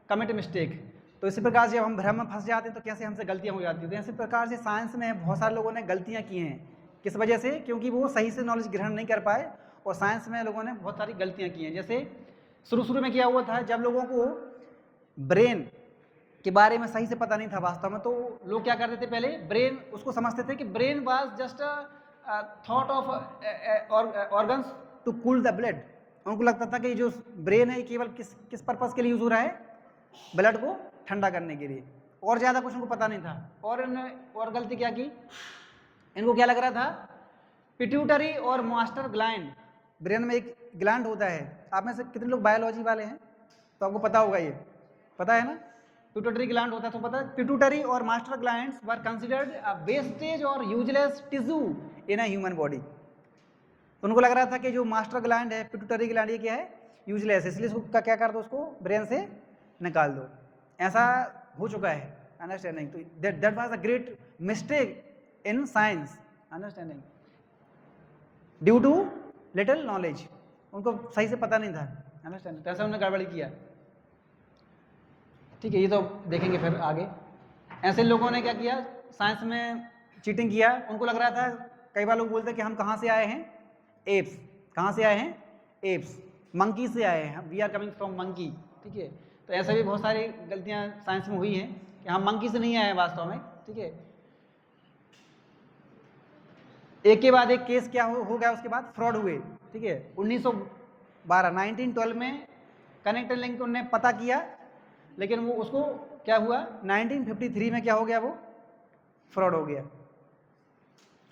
Commit mistake. तो इसी प्रकार से जब हम भ्रम में फंस जाते हैं तो कैसे हमसे गलतियां हो जाती हैं। तो इसी प्रकार से साइंस में बहुत सारे लोगों ने गलतियां की हैं। किस वजह से? क्योंकि वो सही से नॉलेज ग्रहण नहीं कर पाए, और साइंस में लोगों ने बहुत सारी गलतियां की हैं। जैसे शुरू में क्या हुआ था, जब लोगों को ब्रेन के बारे में सही से पता नहीं था वास्तव में, तो लोग क्या करते थे? पहले ब्रेन उसको समझते थे कि brain was just thought of organs to cool the blood. उनको लगता था कि जो ब्रेन है केवल किस पर्पज़ के लिए यूज हो रहा है? ब्लड को ठंडा करने के लिए, और ज़्यादा कुछ उनको पता नहीं था। और इन्होंने और गलती क्या की? इनको क्या लग रहा था? पिट्यूटरी और मास्टर ग्लैंड, ब्रेन में एक ग्लैंड होता है। आप में से कितने लोग बायोलॉजी वाले हैं? तो आपको पता होगा, ये पता है ना? पिट्यूटरी ग्लैंड होता है, तो पता है पिट्यूटरी और master glands were considered a wastage और useless tissue in a human body. तो उनको लग रहा था कि जो मास्टर ग्लैंड है, पिट्यूटरी ग्लैंड, ये क्या है, यूजलेस है, इसलिए उसको क्या कर दो, उसको ब्रेन से निकाल दो। ऐसा हो चुका है, अंडरस्टैंडिंग। तो that was a great mistake in science, understanding, due to little knowledge, उनको सही से पता नहीं था, अंडरस्टैंडिंग, तो ऐसा उन्होंने गड़बड़ी किया। ठीक है, ये तो देखेंगे फिर आगे। ऐसे लोगों ने क्या किया, साइंस में चीटिंग किया। उनको लग रहा था, कई बार लोग बोलते हैं कि हम कहाँ से आए हैं, एप्स। कहाँ से आए हैं, एप्स, मंकी से आए हैं, we are coming from monkey. ठीक है, तो ऐसे भी बहुत सारी गलतियाँ साइंस में हुई हैं कि हम मंकी से नहीं आए हैं वास्तव में। ठीक है, एक के बाद एक केस क्या हो गया, उसके बाद फ्रॉड हुए। ठीक है, 1912 में कनेक्टेड लिंक उन्होंने पता किया, लेकिन वो उसको क्या हुआ, 1953 में क्या हो गया, वो फ्रॉड हो गया,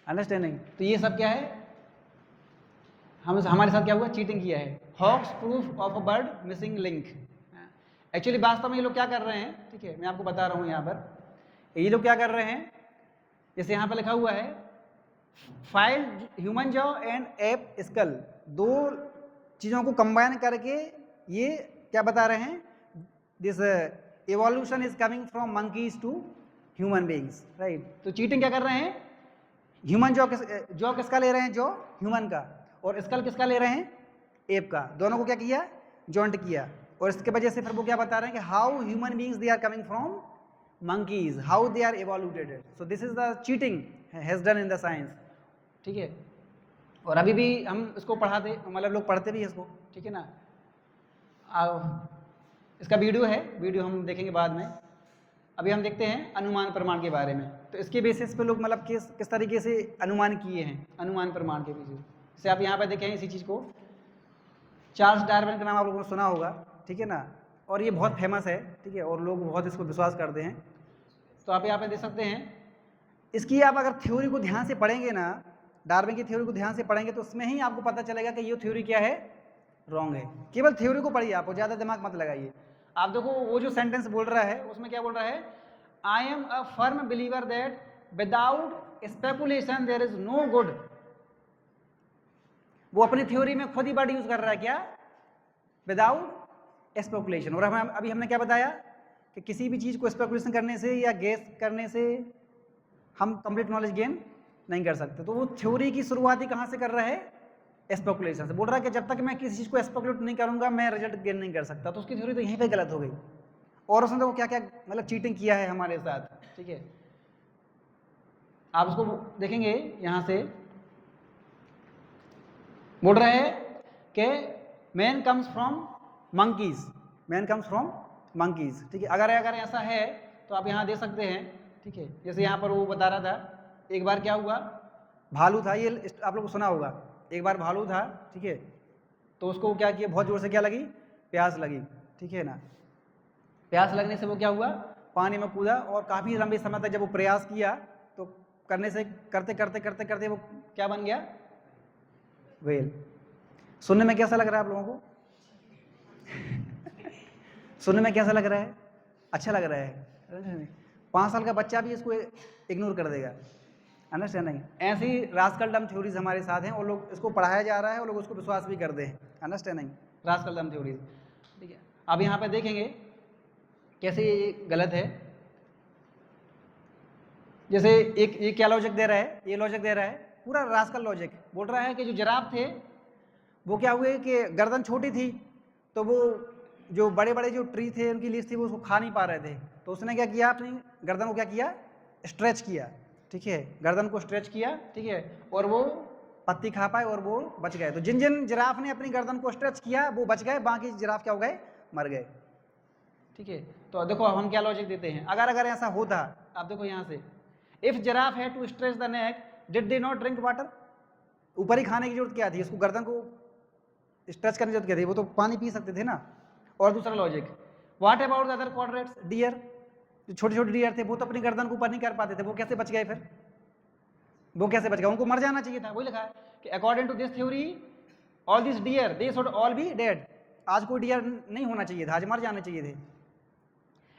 अंडरस्टैंडिंग। तो ये सब क्या है, हमारे साथ क्या हुआ, चीटिंग किया है। Hoax proof of a bird missing link. Actually वास्तव में ये लोग क्या कर रहे हैं, ठीक है, मैं आपको बता रहा हूँ यहाँ पर, ये लोग क्या कर रहे हैं, जैसे यहाँ पर लिखा हुआ है file human jaw and ape skull, दो चीज़ों को कंबाइन करके ये क्या बता रहे हैं, this evolution is coming from monkeys to human beings, right. तो चीटिंग क्या कर रहे हैं, ह्यूमन जॉ किसका ले रहे हैं, जॉ ह्यूमन का, और स्कल किसका ले रहे हैं, एप का, दोनों को क्या किया, जॉइंट किया, और इसके वजह से फिर वो क्या बता रहे हैं कि how human beings they are coming from monkeys, how they are evolved. So this is the cheating has done in the science. ठीक है, और अभी भी हम इसको पढ़ाते, मतलब लोग पढ़ते भी हैं इसको, ठीक है ना। इसका वीडियो है, वीडियो हम देखेंगे बाद में। अभी हम देखते हैं अनुमान प्रमाण के बारे में। तो इसके बेसिस पे लोग मतलब किस तरीके से अनुमान किए हैं, अनुमान प्रमाण के बेसिस। जैसे आप यहाँ पर देखें इसी चीज़ को, चार्ल्स डार्विन का नाम आप लोगों ने सुना होगा, ठीक है ना, और ये बहुत फेमस है, ठीक है, और लोग बहुत इसको विश्वास करते हैं। तो आप यहाँ पे देख सकते हैं, इसकी आप अगर थ्योरी को ध्यान से पढ़ेंगे ना, डार्विन की थ्योरी को ध्यान से पढ़ेंगे तो उसमें ही आपको पता चलेगा कि ये थ्योरी क्या है, रॉन्ग है। केवल थ्योरी को पढ़िए, आप ज़्यादा दिमाग मत लगाइए। आप देखो वो जो सेंटेंस बोल रहा है उसमें क्या बोल रहा है, I am a firm believer that without speculation there is no good. वो अपनी थ्योरी में खुद ही वर्ड यूज कर रहा है, क्या, विदाउट स्पेकुलेशन। और अभी हमने क्या बताया कि किसी भी चीज़ को स्पेकुलेशन करने से या गेस करने से हम कंप्लीट नॉलेज गेन नहीं कर सकते। तो वो थ्योरी की शुरुआत ही कहाँ से कर रहा है, स्पेकुलेशन से। बोल रहा है कि जब तक मैं किसी चीज़ को स्पेकुलेट नहीं करूँगा मैं रिजल्ट गेन नहीं कर सकता। तो उसकी थ्योरी तो यहीं पे गलत हो गई। और उसने तो क्या क्या मतलब चीटिंग किया है हमारे साथ, ठीक है। आप उसको देखेंगे यहाँ से, बोल रहे हैं कि man comes from monkeys, man comes from monkeys, ठीक है। अगर ऐसा है तो आप यहाँ दे सकते हैं, ठीक है। जैसे यहाँ पर वो बता रहा था, एक बार क्या हुआ, भालू था, ये आप लोग को सुना होगा, एक बार भालू था, ठीक है। तो उसको क्या किया, बहुत जोर से क्या लगी, प्यास लगी, ठीक है ना। प्यास लगने से वो क्या हुआ, पानी में कूदा, और काफ़ी लंबे समय तक जब वो प्रयास किया तो करते करते वो क्या बन गया, व्हेल। सुनने में कैसा लग रहा है आप लोगों को सुनने में कैसा लग रहा है, अच्छा लग रहा है। 5 साल का बच्चा भी इसको इग्नोर कर देगा, अंडरस्टैंडिंग। ऐसी रास्कल डम थ्योरीज हमारे साथ हैं और लोग इसको पढ़ाया जा रहा है और लोग उसको विश्वास भी करते हैं, अंडरस्टैंडिंग, रास्कल डम थ्योरीज, ठीक है। अब यहाँ पे देखेंगे कैसे ये गलत है। जैसे ये क्या लॉजिक दे रहा है, ये लॉजिक दे रहा है पूरा रास्कल लॉजिक। बोल रहा है कि जो जिराफ थे वो क्या हुए कि गर्दन छोटी थी, तो वो जो बड़े बड़े जो ट्री थे उनकी लीफ थी वो उसको खा नहीं पा रहे थे। तो उसने क्या किया, अपनी गर्दन को क्या किया, स्ट्रेच किया, ठीक है, गर्दन को स्ट्रेच किया, ठीक है, और वो पत्ती खा पाए और वो बच गए। तो जिन जिराफ ने अपनी गर्दन को स्ट्रेच किया वो बच गए, बाकी जिराफ क्या हो गए, मर गए, ठीक है। तो देखो अब हम क्या लॉजिक देते हैं, अगर ऐसा होता, आप देखो यहाँ से, इफ जिराफ है to stretch the neck did they not drink water. ऊपर ही खाने की जरूरत क्या थी, उसको गर्दन को स्ट्रेच करने की जरूरत क्या थी, वो तो पानी पी सकते थे ना। और दूसरा logic, what about the other quadrants, dear, जो छोटे छोटे डियर थे वो तो अपनी गर्दन को ऊपर नहीं कर पाते थे, वो कैसे बच गए, फिर वो कैसे बच गए, उनको मर जाना चाहिए था। वही लिखा है कि according to this theory all this deer they should all be dead. आज कोई डियर नहीं होना चाहिए था, आज मर जाने चाहिए थे।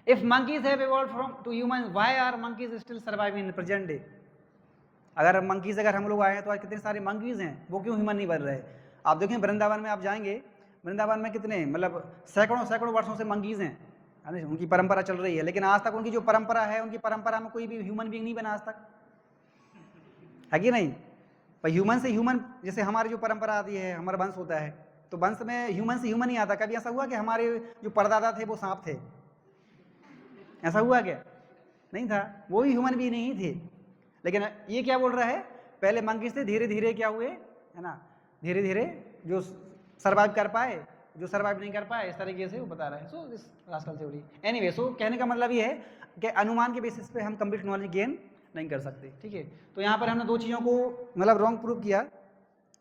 If monkeys have evolved from to human, why are monkeys still surviving in present day? अगर मंकीज, अगर हम लोग आए हैं तो आज कितने सारे मंकीज हैं, वो क्यों ह्यूमन नहीं बन रहे? आप देखें वृंदावन में आप जाएंगे, वृंदावन में कितने मतलब सैकड़ों सैकड़ों वर्षों से मंकीज हैं, है ना, उनकी परंपरा चल रही है, लेकिन आज तक उनकी जो परंपरा है, उनकी परंपरा में कोई भी ह्यूमन बीइंग नहीं बना आज तक, है कि नहीं? पर ह्यूमन से ह्यूमन, जैसे हमारी जो परंपरा आती है, हमारा वंश होता है, तो वंश में ह्यूमन से ह्यूमन ही आता। कभी ऐसा हुआ कि हमारे जो परदादा थे वो सांप थे? ऐसा हुआ क्या? नहीं था, वो भी ह्यूमन भी नहीं थे। लेकिन ये क्या बोल रहा है, पहले मंकीज थे, धीरे धीरे क्या हुए, है ना, धीरे धीरे जो सर्वाइव कर पाए, जो सर्वाइव नहीं कर पाए, इस तरीके से वो बता रहा है। So this rascal theory. Anyway, so कहने का मतलब ये है कि अनुमान के बेसिस पे हम कंप्लीट नॉलेज गेन नहीं कर सकते, ठीक है। तो यहाँ पर हमने दो चीज़ों को मतलब रॉन्ग प्रूव किया।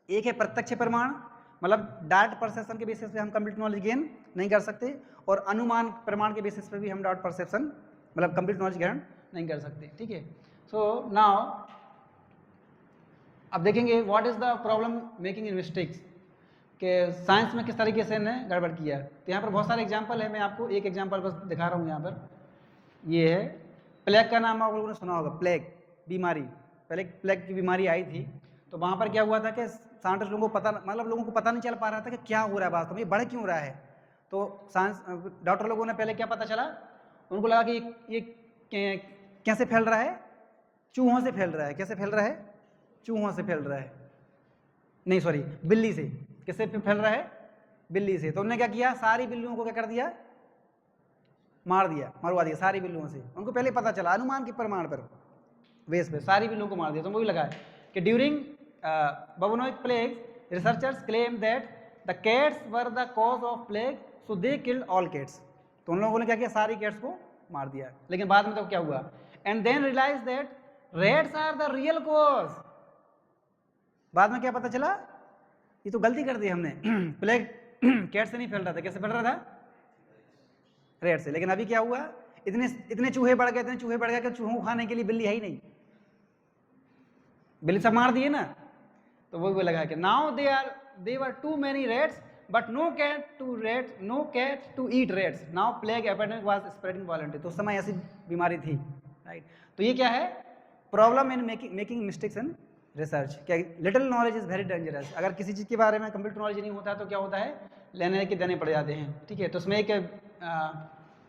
एक है प्रत्यक्ष प्रमाण, मतलब डायरेक्ट परसेप्शन के बेसिस पे हम कंप्लीट नॉलेज गेन नहीं कर सकते, और अनुमान प्रमाण के बेसिस पे भी हम डायरेक्ट परसेप्शन मतलब कंप्लीट नॉलेज गेन नहीं कर सकते, ठीक है। सो नाउ अब देखेंगे what is the problem making in mistakes, कि साइंस में किस तरीके से ने गड़बड़ किया। तो यहाँ पर बहुत सारे एग्जाम्पल है, मैं आपको एक एग्जाम्पल बस दिखा रहा हूँ। यहाँ पर ये है प्लेग का नाम आप लोगों ने सुना होगा, प्लेग बीमारी, पहले प्लेग की बीमारी आई थी। तो वहाँ पर क्या हुआ था कि साइंटिस्ट लोगों को पता, मतलब लोगों को पता नहीं चल पा रहा था कि क्या हो रहा है वास्तव में, बढ़ क्यों रहा है। तो साइंस डॉक्टर लोगों ने पहले क्या पता चला, उनको लगा कि ये कैसे फैल रहा है, चूहों से फैल रहा है। कैसे फैल रहा है? चूहों से फैल रहा है, नहीं सॉरी, बिल्ली से। किससे फैल रहा है? बिल्ली से। तो उन्होंने क्या किया, सारी बिल्लियों को क्या कर दिया, मार दिया, मरवा दिया सारी बिल्लियों से। उनको पहले पता चला, अनुमान के प्रमाण पर बेस पे सारी बिल्लियों को मार दिया। तो वो भी लगा है कि during bubonic plague researchers claim that the cats were the cause of plague, so they killed all cats. तो उन लोगों ने क्या किया, सारी कैट्स को मार दिया। लेकिन बाद में तो क्या हुआ, and then realise that rats are the real cause. बाद में क्या पता चला, ये तो गलती कर दी हमने, प्लेग कैट से नहीं फैल रहा था, कैसे फैल रहा था? रेट से। लेकिन अभी क्या हुआ, इतने चूहे बढ़ गए, इतने चूहे बढ़ गए कि चूहों को खाने के लिए बिल्ली है ही नहीं, बिल्ली सब मार दिए ना। तो वो लगा कि now they were too many rats but no cat to eat rats, now plague epidemic was spreading violently. तो उस समय ऐसी बीमारी थी, राइट। तो ये क्या है, problem in making mistakes in research. क्या little knowledge is very dangerous. अगर किसी चीज़ के बारे में कंप्लीट नॉलेज नहीं होता तो क्या होता है, लेने के देने पड़ जाते हैं, ठीक है। तो उसमें एक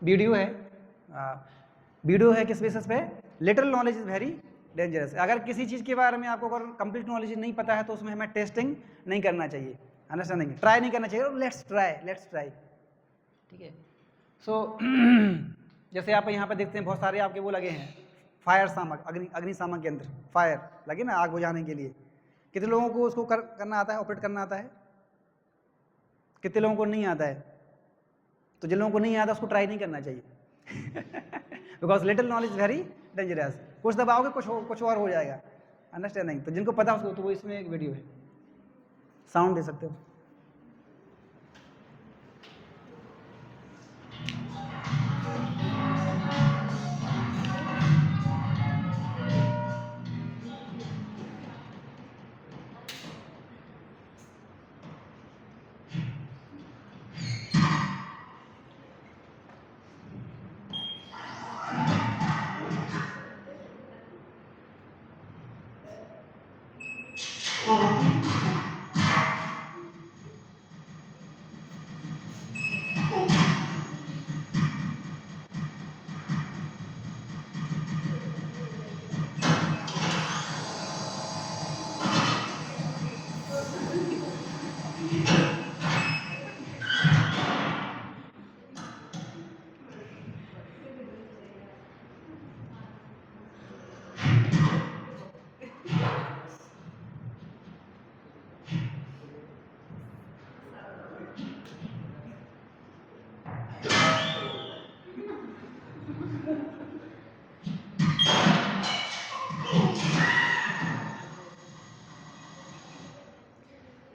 वीडियो है किस बेसिस पे, little knowledge is very dangerous. अगर किसी चीज़ के बारे में आपको अगर कंप्लीट नॉलेज नहीं पता है तो उसमें हमें टेस्टिंग नहीं करना चाहिए, अंडरस्टैंडिंग, ट्राई नहीं करना चाहिए, लेट्स ट्राई, ठीक है। सो जैसे आप यहाँ पर देखते हैं बहुत सारे आपके वो लगे हैं फायर शामक, अग्निशामक यंत्र, फायर लगे ना आग बुझाने के लिए। कितने लोगों को उसको करना आता है, ऑपरेट करना आता है? कितने लोगों को नहीं आता है? तो जिन लोगों को नहीं आता उसको ट्राई नहीं करना चाहिए because little knowledge very dangerous. कुछ दबाओगे कुछ और हो जाएगा, अंडरस्टैंडिंग। तो जिनको पता उसको, तो वो इसमें एक वीडियो है, साउंड दे सकते हो।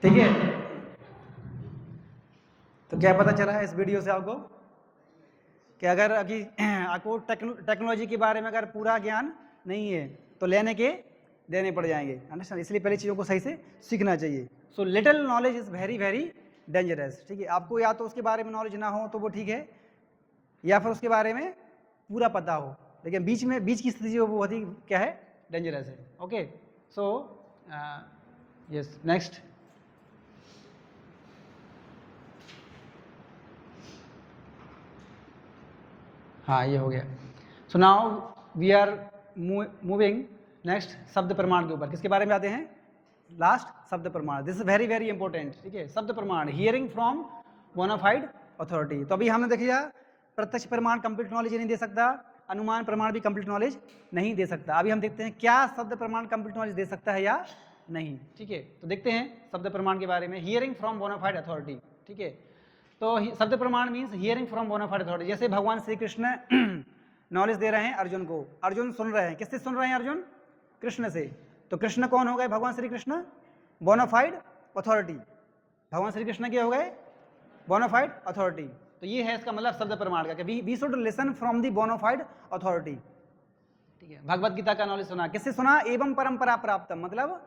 ठीक है। तो क्या पता चला है इस वीडियो से आपको, कि अगर अभी आपको टेक्नोलॉजी के बारे में अगर पूरा ज्ञान नहीं है तो लेने के देने पड़ जाएंगे, अंडरस्टैंड। इसलिए पहले चीज़ों को सही से सीखना चाहिए। So little knowledge is very very dangerous, ठीक है। आपको या तो उसके बारे में नॉलेज ना हो तो वो ठीक है, या फिर उसके बारे में पूरा पता हो, लेकिन बीच की स्थिति जो बहुत ही क्या है, डेंजरस है। Okay, so yes, next. हाँ, ये हो गया। So now we are moving next शब्द प्रमाण के ऊपर। किसके बारे में आते हैं? लास्ट, शब्द प्रमाण। This is very very important, ठीक है। शब्द प्रमाण, हियरिंग फ्रॉम बोनाफाइड अथॉरिटी। तो अभी हमने देखिए प्रत्यक्ष प्रमाण कंप्लीट नॉलेज नहीं दे सकता, अनुमान प्रमाण भी कंप्लीट नॉलेज नहीं दे सकता। अभी हम देखते हैं क्या शब्द प्रमाण कंप्लीट नॉलेज दे सकता है या नहीं, ठीक है। तो देखते हैं शब्द प्रमाण के बारे में, हियरिंग फ्रॉम बोनाफाइड अथॉरिटी, ठीक है। तो शब्द प्रमाण means hearing from bona fide authority. जैसे भगवान श्री कृष्ण नॉलेज दे रहे हैं अर्जुन को, अर्जुन सुन रहे हैं, किससे सुन रहे हैं अर्जुन? कृष्ण से। तो कृष्ण कौन हो गए? भगवान श्री कृष्ण बोनाफाइड अथॉरिटी। भगवान श्री कृष्ण के हो गए बोनाफाइड अथॉरिटी। तो ये है इसका मतलब शब्द प्रमाण का कि we should listen from the bona fide authority, ठीक है। भगवत गीता का नॉलेज सुना, किससे सुना? एवं परंपरा प्राप्त, मतलब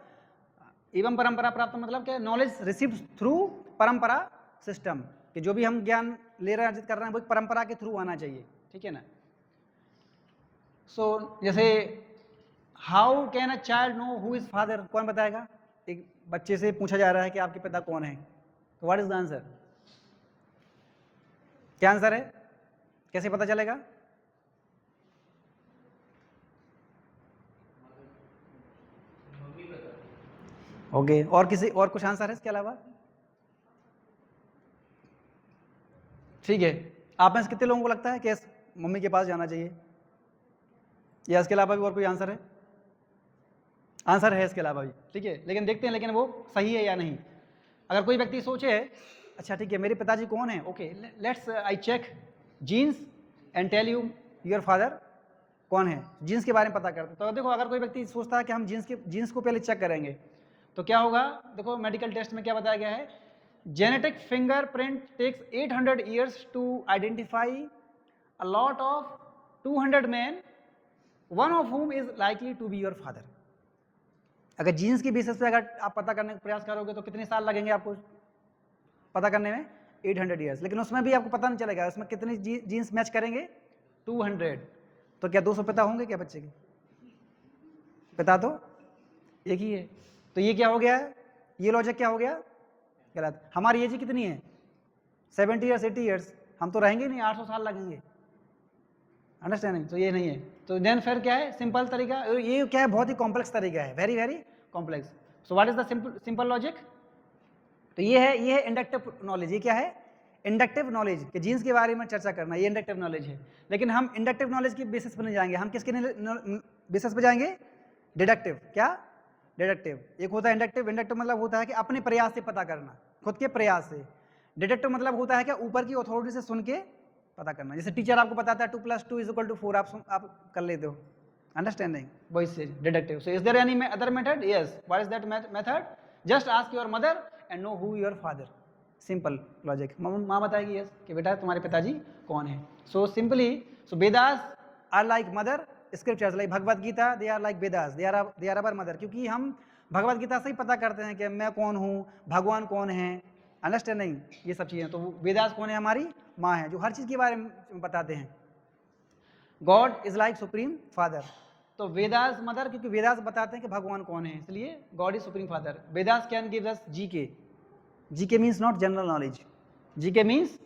एवं परंपरा प्राप्त मतलब क्या? नॉलेज रिसीव थ्रू परंपरा सिस्टम, कि जो भी हम ज्ञान ले रहे हैं, अर्जित कर रहे हैं, वो एक परंपरा के थ्रू आना चाहिए, ठीक है ना। सो जैसे how can a child know who is father? कौन बताएगा? एक बच्चे से पूछा जा रहा है कि आपके पिता कौन है, तो व्हाट इज द आंसर? क्या आंसर है? कैसे पता चलेगा? ओके, और किसी और कुछ आंसर है इसके अलावा? ठीक है, आप में से कितने लोगों को लगता है कि मम्मी के पास जाना चाहिए, या इसके अलावा भी और कोई आंसर है? आंसर है इसके अलावा भी, ठीक है। लेकिन देखते हैं लेकिन वो सही है या नहीं। अगर कोई व्यक्ति सोचे अच्छा ठीक है मेरे पिताजी कौन है, okay let's I check genes and tell you your father कौन है, जीन्स के बारे में पता करते। तो देखो अगर कोई व्यक्ति सोचता है कि हम जीन्स को पहले चेक करेंगे, तो क्या होगा? देखो मेडिकल टेस्ट में क्या बताया गया है, genetic fingerprint takes 800 years to identify a lot of 200 men, one of whom is likely to be your father. अगर जीन्स की बेसिस पे अगर आप पता करने का प्रयास करोगे तो कितने साल लगेंगे आपको पता करने में? 800 years। लेकिन उसमें भी आपको पता नहीं चलेगा उसमें कितनी जीन्स मैच करेंगे? 200। तो क्या 200 पिता होंगे क्या बच्चे के? पिता तो एक ही है। तो ये क्या हो गया है? ये लॉजिक क्या हो गया? गलत। हमारी एज कितनी है? 70 years 80 years। हम तो रहेंगे नहीं, 800 साल लगेंगे। अंडरस्टैंडिंग? तो ये नहीं है। तो देन फिर क्या है? सिंपल तरीका। ये क्या है? बहुत ही कॉम्प्लेक्स तरीका है, very very complex. So what is the simple logic? तो ये है इंडक्टिव नॉलेज। ये क्या है? इंडक्टिव नॉलेज, कि जीन्स के बारे में चर्चा करना, ये इंडक्टिव नॉलेज है। लेकिन हम इंडक्टिव नॉलेज की बेसिस पर नहीं जाएंगे, हम किसके बेसिस पर जाएंगे? डिडक्टिव। क्या? डिडक्टिव। एक होता है इंडक्टिव, इंडक्टिव मतलब होता है कि अपने प्रयास से पता करना, खुद के प्रयास से। डिडक्टिव मतलब होता है कि ऊपर की अथॉरिटी से सुन के पता करना। जैसे टीचर आपको बताता है 2 + 2 = 4, आप कर लेते हो। अंडरस्टैंडिंग? वही से deductive. So is there any other method? Yes. What is that method? Just ask your mother and know who your father. Simple logic. माँ बताएगी यस कि बेटा तुम्हारे पिताजी कौन है। So simply, so Vedas are like mother, scriptures like Bhagavad Gita, they are like Vedas, they are our mother. क्योंकि हम भगवत गीता से ही पता करते हैं कि मैं कौन हूँ, भगवान कौन है। अंडरस्टैंडिंग? ये सब चीज़ें। तो वेदास कौन है? हमारी माँ है, जो हर चीज़ के बारे में बताते हैं। God is like supreme father. तो वेदास मदर, क्योंकि वेदास बताते हैं कि भगवान कौन है, इसलिए God is supreme father. Vedas can give us GK. GK means not general knowledge, GK means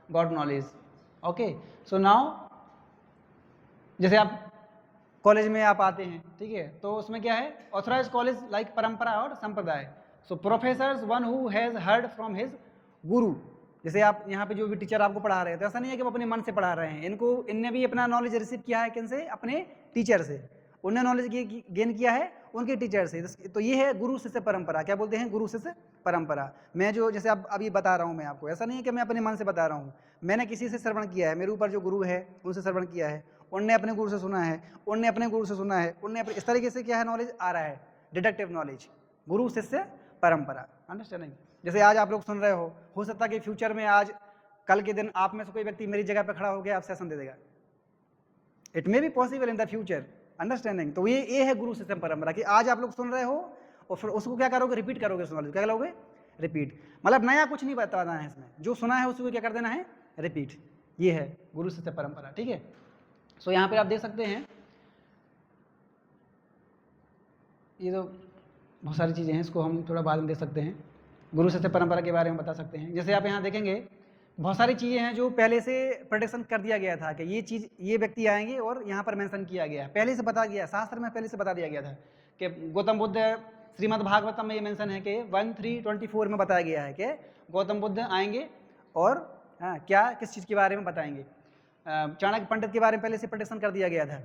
God knowledge. Okay, so now जैसे आप कॉलेज में आप आते हैं, ठीक है, तो उसमें क्या है? ऑथराइज कॉलेज लाइक परंपरा और संप्रदाय। So professors one who has heard from his guru. जैसे आप यहाँ पे जो भी टीचर आपको पढ़ा रहे हैं, तो ऐसा नहीं है कि वो अपने मन से पढ़ा रहे हैं, इनने भी अपना नॉलेज रिसीव किया है किन से? अपने टीचर से। उनने नॉलेज गेन किया है उनके टीचर से। तो ये है गुरु शिष्य परंपरा। क्या बोलते हैं? गुरु शिष्य परंपरा। मैं जो जैसे अब अभी बता रहा हूँ मैं आपको, ऐसा नहीं है कि मैं अपने मन से बता रहा हूँ, मैंने किसी से श्रवण किया है, मेरे ऊपर जो गुरु है उनसे श्रवण किया है, उनने अपने गुरु से सुना है, उनने अपने गुरु से सुना है, उनने अपने, इस तरीके से क्या है नॉलेज आ रहा है, डिडक्टिव नॉलेज, गुरु शिष्य परंपरा। अंडरस्टैंडिंग? जैसे आज आप लोग सुन रहे हो सकता है कि फ्यूचर में आज कल के दिन आप में से कोई व्यक्ति मेरी जगह पर खड़ा हो गया, आप सेशन दे देगा। It may be possible in the future. Understanding? तो ये है गुरु शिष्य परंपरा, कि आज आप लोग सुन रहे हो और फिर उसको क्या करोगे? रिपीट करोगे उस नॉलेज। क्या करोगे? रिपीट। मतलब नया कुछ नहीं बताना है इसमें, जो सुना है उसको क्या कर देना है? रिपीट। ये है गुरु शिष्य परंपरा, ठीक है। सो यहाँ पर आप देख सकते हैं, ये तो बहुत सारी चीज़ें हैं, इसको हम थोड़ा बाद में देख सकते हैं। गुरु शिष्य परंपरा के बारे में बता सकते हैं। जैसे आप यहाँ देखेंगे बहुत सारी चीज़ें हैं जो पहले से प्रोडिक्शन कर दिया गया था कि ये चीज़, ये व्यक्ति आएंगे और यहाँ पर मेंशन किया गया, पहले से बता गया, शास्त्र में पहले से बता दिया गया था कि गौतम बुद्ध, श्रीमद् भागवतम में ये मेंशन है कि 1324 में बताया गया है कि गौतम बुद्ध आएंगे और क्या किस चीज़ के बारे में बताएंगे। चाणक्य पंडित के बारे में पहले से प्रोडिक्शन कर दिया गया था।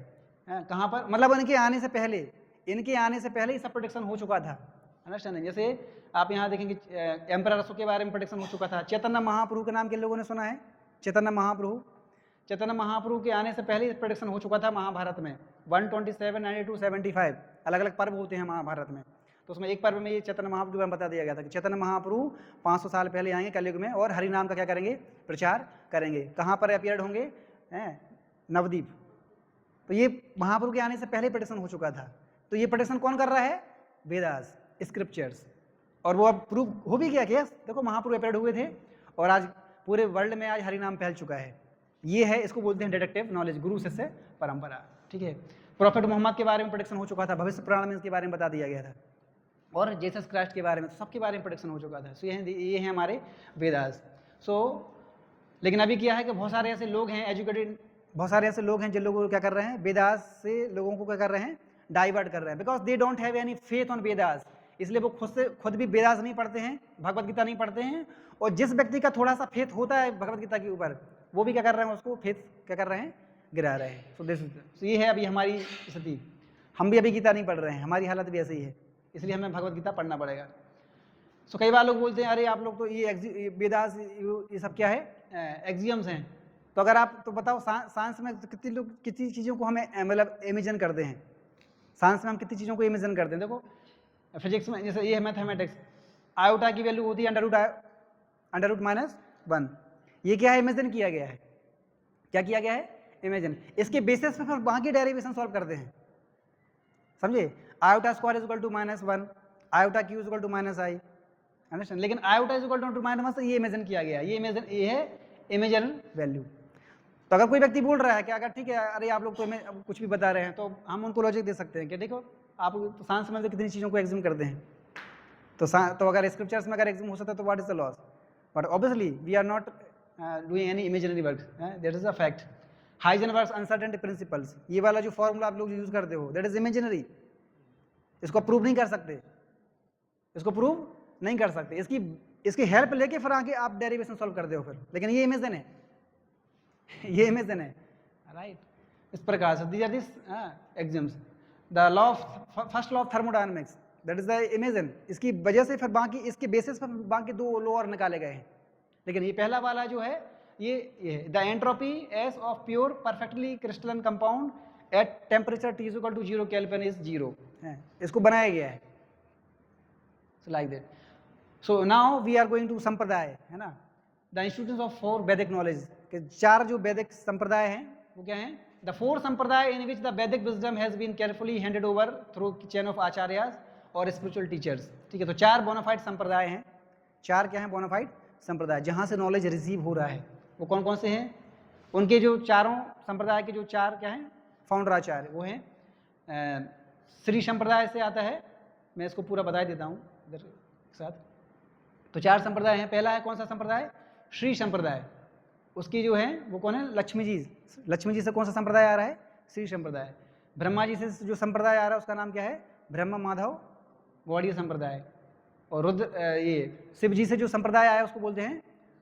कहाँ पर, मतलब इनके आने से पहले ही सब प्रोडिक्शन हो चुका था। अंडरस्टैंडिंग। जैसे आप यहाँ देखेंगे एम्परर अशोक के बारे में प्रोडिक्शन हो चुका था। चैतन्य महाप्रभु के नाम के लोगों ने सुना है? चैतन्य महाप्रभु के आने से पहले प्रोडिक्शन हो चुका था महाभारत में। 127, 92, 75 अलग अलग पर्व होते हैं महाभारत में, तो उसमें एक पर्व में ये चैतन्य महाप्रभु के बारे में बता दिया गया था कि चैतन्य महाप्रभु 500 साल पहले आएंगे कलयुग में और हरि नाम का क्या करेंगे, प्रचार करेंगे। कहाँ पर अपीयर्ड होंगे? नवद्वीप। तो ये महाप्रभु के आने से पहले प्रोडिक्शन हो चुका था। तो ये प्रोडिक्शन कौन कर रहा है? वेदास, स्क्रिप्चर्स। और वो अब प्रूव हो भी गया कि देखो महाप्रभु अपीयर्ड हुए थे और आज पूरे वर्ल्ड में आज हरि नाम फैल चुका है। ये है, इसको बोलते हैं डिडक्टिव नॉलेज, गुरु शिष्य परंपरा। ठीक है। प्रॉफेट मोहम्मद के बारे में प्रोडिक्शन हो चुका था, भविष्य पुराण में इसके बारे में बता दिया गया था, और जीसस क्राइस्ट के बारे में, सबके बारे में प्रोडिक्शन हो चुका था। सो ये हैं हमारे वेदास। सो लेकिन अभी क्या है कि बहुत सारे ऐसे लोग हैं एजुकेटेड, बहुत सारे ऐसे लोग हैं जिन लोगों को क्या कर रहे हैं, वेदास से लोगों को क्या कर रहे हैं, डाइवर्ट कर रहे हैं, because they don't have any faith on Vedas. इसलिए वो खुद भी वेदास नहीं पढ़ते हैं, भगवत गीता नहीं पढ़ते हैं, और जिस व्यक्ति का थोड़ा सा फेथ होता है भगवत गीता के ऊपर, वो भी क्या कर रहे हैं, उसको फेथ क्या कर रहे हैं, गिरा रहे हैं। सो ये है अभी हमारी स्थिति। हम भी अभी गीता नहीं पढ़ रहे हैं, हमारी हालत भी ऐसी ही है, इसलिए हमें भगवत गीता पढ़ना पड़ेगा। सो कई बार लोग बोलते हैं अरे आप लोग तो ये वेदास ये सब क्या है, एक्सियम्स हैं। तो अगर आप तो बताओ साइंस में कितनी लोग कितनी चीज़ों को हमें मतलब इमेजिन करते हैं, साइंस में हम कितनी चीज़ों को इमेजिन करते हैं। देखो फिजिक्स में जैसे ये है मैथमेटिक्स, आयोटा की वैल्यू होती है √-1। ये क्या है, इमेजिन किया गया है। क्या किया गया है, इमेजिन। इसके बेसिस पे फिर बाकी डेरिवेशन सॉल्व करते हैं, समझे। Iota square is equal to -1, iota cube is equal to -i, understand. लेकिन आयोटा इज इक्वल टू -1 ये इमेजिन किया गया, ये है इमेजिन वैल्यू। तो अगर कोई व्यक्ति बोल रहा है कि अगर ठीक है अरे आप लोग तो हमें कुछ भी बता रहे हैं, तो हम उनको लॉजिक दे सकते हैं कि देखो आप तो साइंस में कितनी चीज़ों को एग्जिम करते हैं, तो अगर स्क्रिप्चर्स में अगर एग्जिम हो सकता है तो what is the loss. But obviously we are not doing any imaginary work, that is a fact. Heisenberg's uncertainty principles, ये वाला जो फॉर्मूला आप लोग यूज करते हो, दैट इज इमेजिनरी। इसको प्रूव नहीं कर सकते, इसको प्रूव नहीं कर सकते, इसकी हेल्प लेके फिर आगे आप डेरिवेशन सॉल्व करते हो फिर, लेकिन ये इमेजिन है, ये इमेजिन है, राइट। इस प्रकार से these are this exams. The law of first law of thermodynamics, that is the imagine. इसकी वजह से फिर बाकी इसके बेसिस पर बाकी दो लॉ और निकाले गए हैं, लेकिन ये पहला वाला जो है ये the entropy S of pure perfectly crystalline compound at temperature T = 0 kelvin is 0 है, इसको बनाया गया है। So like that. So now we are going to sampradaya, है ना, द इंस्टीट्यूट ऑफ 4 वैदिक नॉलेज के 4 जो वैदिक संप्रदाय हैं वो क्या हैं, the 4 sampradaya in which the Vedic wisdom has been carefully handed over through chain of acharyas और स्पिरिचुअल टीचर्स। ठीक है, तो 4 बोनाफाइड संप्रदाय हैं। 4 क्या हैं बोनाफाइड संप्रदाय, जहाँ से नॉलेज रिसीव हो रहा है। वो कौन कौन से हैं, उनके जो चारों संप्रदाय के जो 4 क्या हैं फाउंडर आचार्य, वो हैं श्री संप्रदाय से आता है, मैं इसको पूरा बता देता हूँ इधर साथ। तो 4 संप्रदाय हैं। पहला है कौन सा संप्रदाय, श्री संप्रदाय। उसकी जो है वो कौन है, लक्ष्मी जी से कौन सा संप्रदाय आ रहा है, श्री संप्रदाय। ब्रह्मा जी से जो संप्रदाय आ रहा है उसका नाम क्या है, ब्रह्म माधव गौड़ीय संप्रदाय। और ये शिव जी से जो संप्रदाय आया उसको बोलते हैं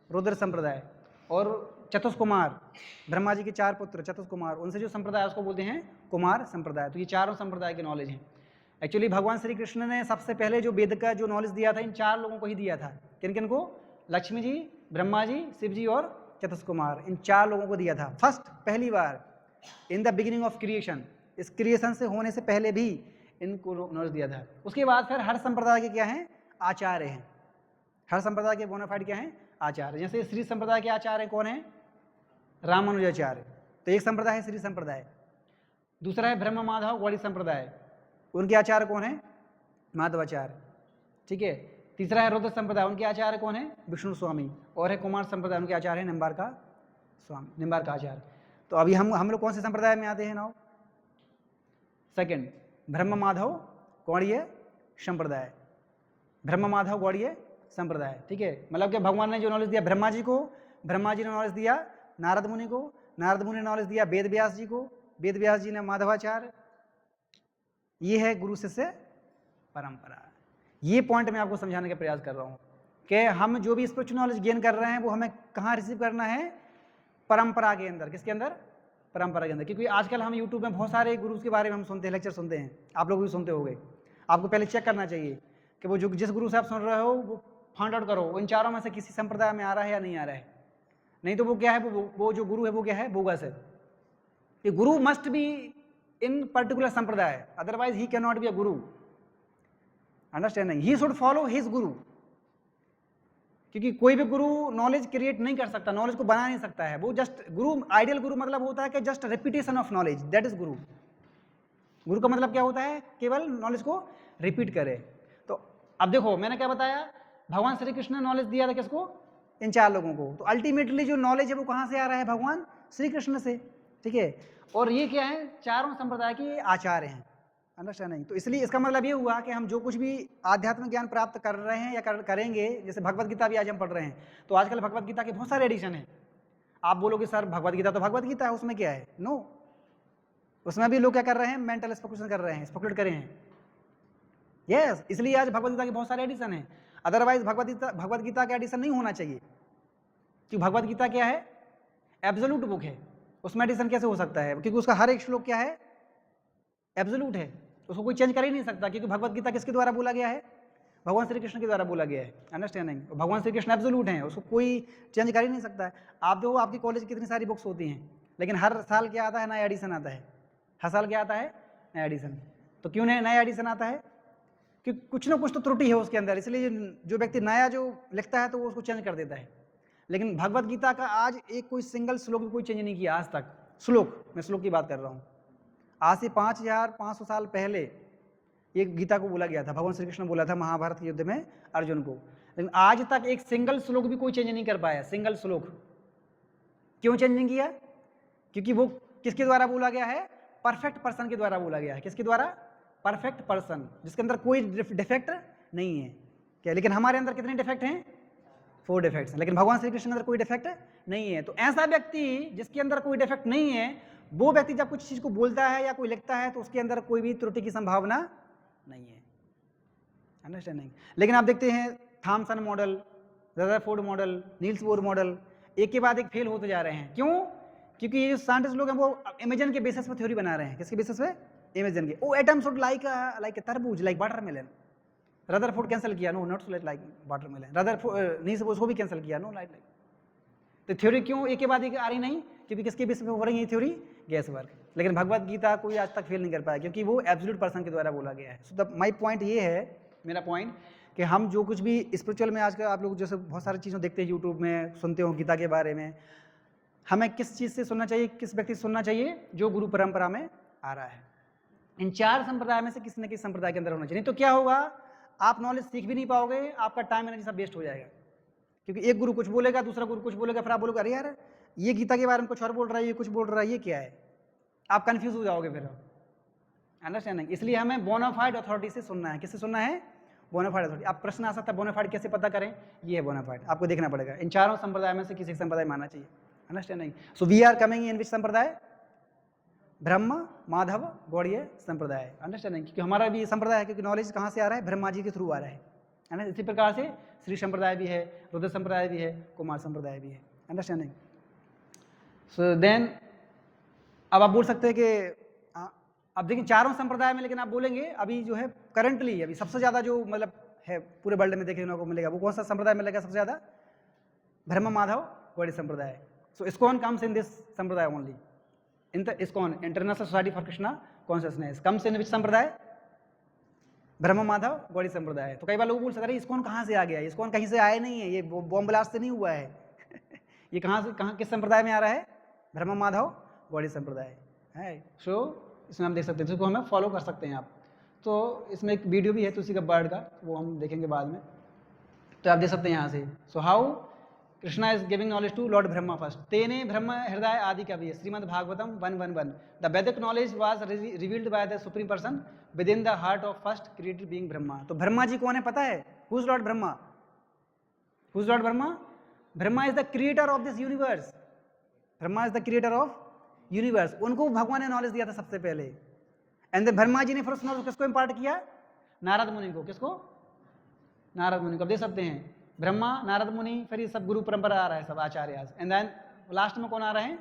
रुद्र संप्रदाय। और चतुष्कुमार, ब्रह्मा जी के 4 पुत्र चतुष्कुमार, उनसे जो संप्रदाय उसको बोलते हैं कुमार संप्रदाय। तो ये चारों संप्रदाय के नॉलेज हैं। एक्चुअली भगवान श्री कृष्ण ने सबसे पहले जो वेद का जो नॉलेज दिया था इन 4 लोगों को ही दिया था। किन किन को, लक्ष्मी जी, ब्रह्मा जी, शिव जी और चतुष्कुमार, इन 4 लोगों को दिया था फर्स्ट, पहली बार in the beginning of creation. इस क्रिएशन से होने से पहले भी इनको नॉलेज दिया था। उसके बाद फिर हर संप्रदाय के क्या हैं, आचार्य हैं। हर संप्रदाय के बोनाफाइड क्या हैं, आचार्य। जैसे श्री संप्रदाय के आचार्य कौन है, रामानुजाचार्य। तो एक संप्रदाय है श्री संप्रदाय। दूसरा है ब्रह्म माधव गौड़ी संप्रदाय, उनके आचार्य कौन है, माधवाचार्य। ठीक है। तीसरा है रुद्र संप्रदाय, उनके आचार्य कौन है, विष्णु स्वामी। और है कुमार संप्रदाय, उनके आचार्य है निम्बार्का स्वामी, निम्बार्का आचार्य। तो अभी हम लोग कौन से संप्रदाय में आते हैं नाउ? सेकंड, ब्रह्म माधव गौड़ीय संप्रदाय, ब्रह्म माधव गौड़ीय संप्रदाय, ठीक है। मतलब कि भगवान ने जो नॉलेज दिया ब्रह्मा जी को, ब्रह्मा जी ने नॉलेज दिया नारद मुनि को, नारद मुनि ने नॉलेज दिया वेद व्यास जी को, वेद व्यास जी ने माधवाचार्य। ये है गुरु शिष्य परंपरा। ये पॉइंट मैं आपको समझाने का प्रयास कर रहा हूँ कि हम जो भी स्पिरिचुअल नॉलेज गेन कर रहे हैं वो हमें कहाँ रिसीव करना है? परंपरा के अंदर। किसके अंदर? परंपरा के अंदर। क्योंकि आजकल हम यूट्यूब में बहुत सारे गुरुज के बारे में हम सुनते हैं, लेक्चर सुनते हैं, आप लोग भी सुनते होंगे। आपको पहले चेक करना चाहिए कि वो जो जिस गुरु से आप सुन रहे हो वो फाइंड आउट करो इन चारों में से किसी संप्रदाय में आ रहा है या नहीं आ रहा है। नहीं तो वो क्या है, वो जो गुरु है वो क्या है? बोगस है। ये गुरु मस्ट बी इन पर्टिकुलर संप्रदाय, otherwise he can not be a गुरु। Understanding? He should follow his गुरु। क्योंकि कोई भी गुरु नॉलेज क्रिएट नहीं कर सकता, नॉलेज को बना नहीं सकता है। वो जस्ट गुरु, आइडियल गुरु मतलब होता है कि just repetition of knowledge, that is गुरु। गुरु का मतलब क्या होता है? केवल नॉलेज को रिपीट करे। तो अब देखो मैंने क्या बताया, भगवान श्री कृष्ण ने नॉलेज दिया था किसको? इन चार लोगों को। तो अल्टीमेटली जो नॉलेज है वो कहाँ से आ रहा है? भगवान श्री कृष्ण से, ठीक है। और ये क्या है? चारों संप्रदाय के आचार्य हैं। अंडरस्टैंडिंग? तो इसलिए इसका मतलब ये हुआ कि हम जो कुछ भी आध्यात्मिक ज्ञान प्राप्त कर रहे हैं या करेंगे, जैसे भगवत गीता भी आज हम पढ़ रहे हैं, तो आजकल भगवत गीता के बहुत सारे एडिशन हैं। आप बोलोगे सर भगवत गीता तो भगवत गीता है, उसमें क्या है? नो, उसमें भी लोग क्या कर रहे हैं? मेंटल स्पेकुलेशन कर रहे हैं, स्पेकुलेट करे हैं। यस, इसलिए आज भगवत गीता के बहुत सारे एडिशन हैं। अदरवाइज भगवत गीता का एडिशन नहीं होना चाहिए, क्योंकि भगवत गीता क्या है? एब्सोल्यूट बुक है। उसमें एडिशन कैसे हो सकता है? क्योंकि उसका हर एक श्लोक क्या है? एब्सोल्यूट है, उसको कोई चेंज कर ही नहीं सकता। क्योंकि भगवत गीता किसके द्वारा बोला गया है? भगवान श्री कृष्ण के द्वारा बोला गया है। अंडरस्टैंडिंग? भगवान श्री कृष्ण एब्सोल्यूट हैं, उसको कोई चेंज कर ही नहीं सकता है। आप देखो आपकी कॉलेज कितनी सारी बुक्स होती हैं, लेकिन हर साल क्या आता है? नया एडिशन आता है। हर साल क्या आता है? नया एडिशन। तो क्यों नया एडिशन आता है? कि कुछ ना कुछ तो त्रुटि है उसके अंदर, इसलिए जो व्यक्ति नया जो लिखता है तो वो उसको चेंज कर देता है। लेकिन भगवत गीता का आज एक कोई सिंगल श्लोक भी कोई चेंज नहीं किया आज तक। श्लोक, मैं श्लोक की बात कर रहा हूँ। आज से 5500 साल पहले ये गीता को बोला गया था, भगवान श्री कृष्ण बोला था महाभारत के युद्ध में अर्जुन को। लेकिन आज तक एक सिंगल श्लोक भी कोई चेंज नहीं कर पाया। सिंगल श्लोक क्यों चेंज नहीं किया? क्योंकि वो किसके द्वारा बोला गया है? परफेक्ट पर्सन के द्वारा बोला गया है। किसके द्वारा? परफेक्ट पर्सन, जिसके अंदर कोई डिफेक्ट नहीं है। क्या? लेकिन हमारे अंदर कितने डिफेक्ट हैं? 4 डिफेक्ट्स हैं। लेकिन भगवान श्री कृष्ण के अंदर कोई डिफेक्ट नहीं है। तो ऐसा व्यक्ति जिसके अंदर कोई डिफेक्ट नहीं है, वो व्यक्ति जब कुछ चीज को बोलता है या कोई लिखता है तो उसके अंदर कोई भी त्रुटि की संभावना नहीं है। अंडरस्टैंडिंग? लेकिन आप देखते हैं Thompson model, Rutherford model, Niels Bohr model एक के बाद एक फेल होते जा रहे हैं। क्यों? क्योंकि ये जो साइंटिस्ट लोग हैं वो इमेजिन के बेसिस पे थ्योरी बना रहे हैं। किसके बेसिस पे? इमेजिन के। ओ एटम शुड लाइक अ तरबूज, लाइक वाटरमेलन। रदरफोर्ड कैंसिल किया, no not like watermelon. Rutherford Niels Bohr उसको भी कैंसिल किया, नो लाइक। तो थ्योरी क्यों एक के बाद एक आ रही नहीं? क्योंकि किसके बेसिस पे हो रही है थ्योरी? Gas work. लेकिन भगवत गीता कोई आज तक फेल नहीं कर पाया, क्योंकि वो एब्सोल्यूट पर्सन के द्वारा बोला गया है। सो द माय पॉइंट ये है, मेरा पॉइंट, कि हम जो कुछ भी स्पिरिचुअल में आजकल आप लोग जैसे बहुत सारी चीज़ें देखते हैं यूट्यूब में, सुनते हो गीता के बारे में, हमें किस चीज़ से सुनना चाहिए, किस व्यक्ति से सुनना चाहिए? जो गुरु परंपरा में आ रहा है। इन 4 संप्रदाय में से किसी न किसी संप्रदाय के अंदर होना चाहिए। नहीं तो क्या होगा? आप नॉलेज सीख भी नहीं पाओगे, आपका टाइम एनर्जी सब वेस्ट हो जाएगा। क्योंकि एक गुरु कुछ बोलेगा, दूसरा गुरु कुछ बोलेगा, फिर आप बोलोगे अरे यार ये गीता के बारे में कुछ और बोल रहा है, ये कुछ बोल रहा है, ये क्या है? आप कंफ्यूज हो जाओगे फिर। अंडरस्टैंडिंग? इसलिए हमें बोनाफाइड अथॉरिटी से सुनना है। किससे सुनना है? Bona fide authority. आप प्रश्न आ सकता है बोनाफाइड कैसे पता करें? ये है बोनाफाइड, आपको देखना पड़ेगा। इन 4 संप्रदाय में से किसी संप्रदाय मानना चाहिए। Understanding? So we are coming in which sampradaya? Brahma Madhva Gaudiya संप्रदाय। अंडरस्टैंडिंग? क्योंकि हमारा भी संप्रदाय है, क्योंकि नॉलेज कहाँ से आ रहा है? ब्रह्मा जी के थ्रू आ रहा है ना। इसी प्रकार से श्री संप्रदाय भी है, रुद्र संप्रदाय भी है, कुमार संप्रदाय भी है। अंडरस्टैंडिंग? सो देन अब आप बोल सकते हैं कि अब देखिए 4 संप्रदाय में, लेकिन आप बोलेंगे अभी जो है करंटली अभी सबसे ज़्यादा जो मतलब है पूरे वर्ल्ड में देखने को मिलेगा, वो कौन सा संप्रदाय मिलेगा सबसे ज़्यादा? ब्रह्म Madhva Gaudiya sampradaya. So ISKCON comes in this sampradaya only. In the ISKCON, International Society for Krishna consciousness, comes in which sampradaya? Brahma Madhva Gaudiya संप्रदाय। तो कई बार लोग बोल सकते हैं इस्कॉन कहाँ से आ गया? इस्कॉन कहीं से आया नहीं है, ये बॉम्ब ब्लास्ट से नहीं हुआ है। ये कहाँ से, कहाँ किस संप्रदाय में आ रहा है? ब्रह्म माधव गौड़ीय संप्रदाय है। सो इसमें हम देख सकते हैं, इसको हमें फॉलो कर सकते हैं आप। तो इसमें एक वीडियो भी है तुलसी गब्बार्ड का, वो हम देखेंगे बाद में, तो आप देख सकते हैं यहाँ से। So how Krishna is giving knowledge to Lord Brahma first. तेने ब्रह्म हृदय आदि कवि Srimad Bhagavatam 1:1:1. The Vedic knowledge was revealed by the supreme person within the heart of first created being Brahma. तो ब्रह्मा जी कौन है पता है? Who is Lord Brahma? Who is Lord Brahma? Brahma is the creator of this universe. Brahma is the creator of universe. उनको भगवान ने knowledge दिया था सबसे पहले. एंड देन ब्रह्मा जी ने फिर उस नॉलेज किसको इम्पार्ट किया? नारद मुनि को. किसको? नारद मुनि को. अब देख सकते हैं ब्रह्मा, नारद मुनि, फिर ये सब गुरु परंपरा आ रहा है, सब आचार्य. एंड देन लास्ट में कौन आ रहे हैं?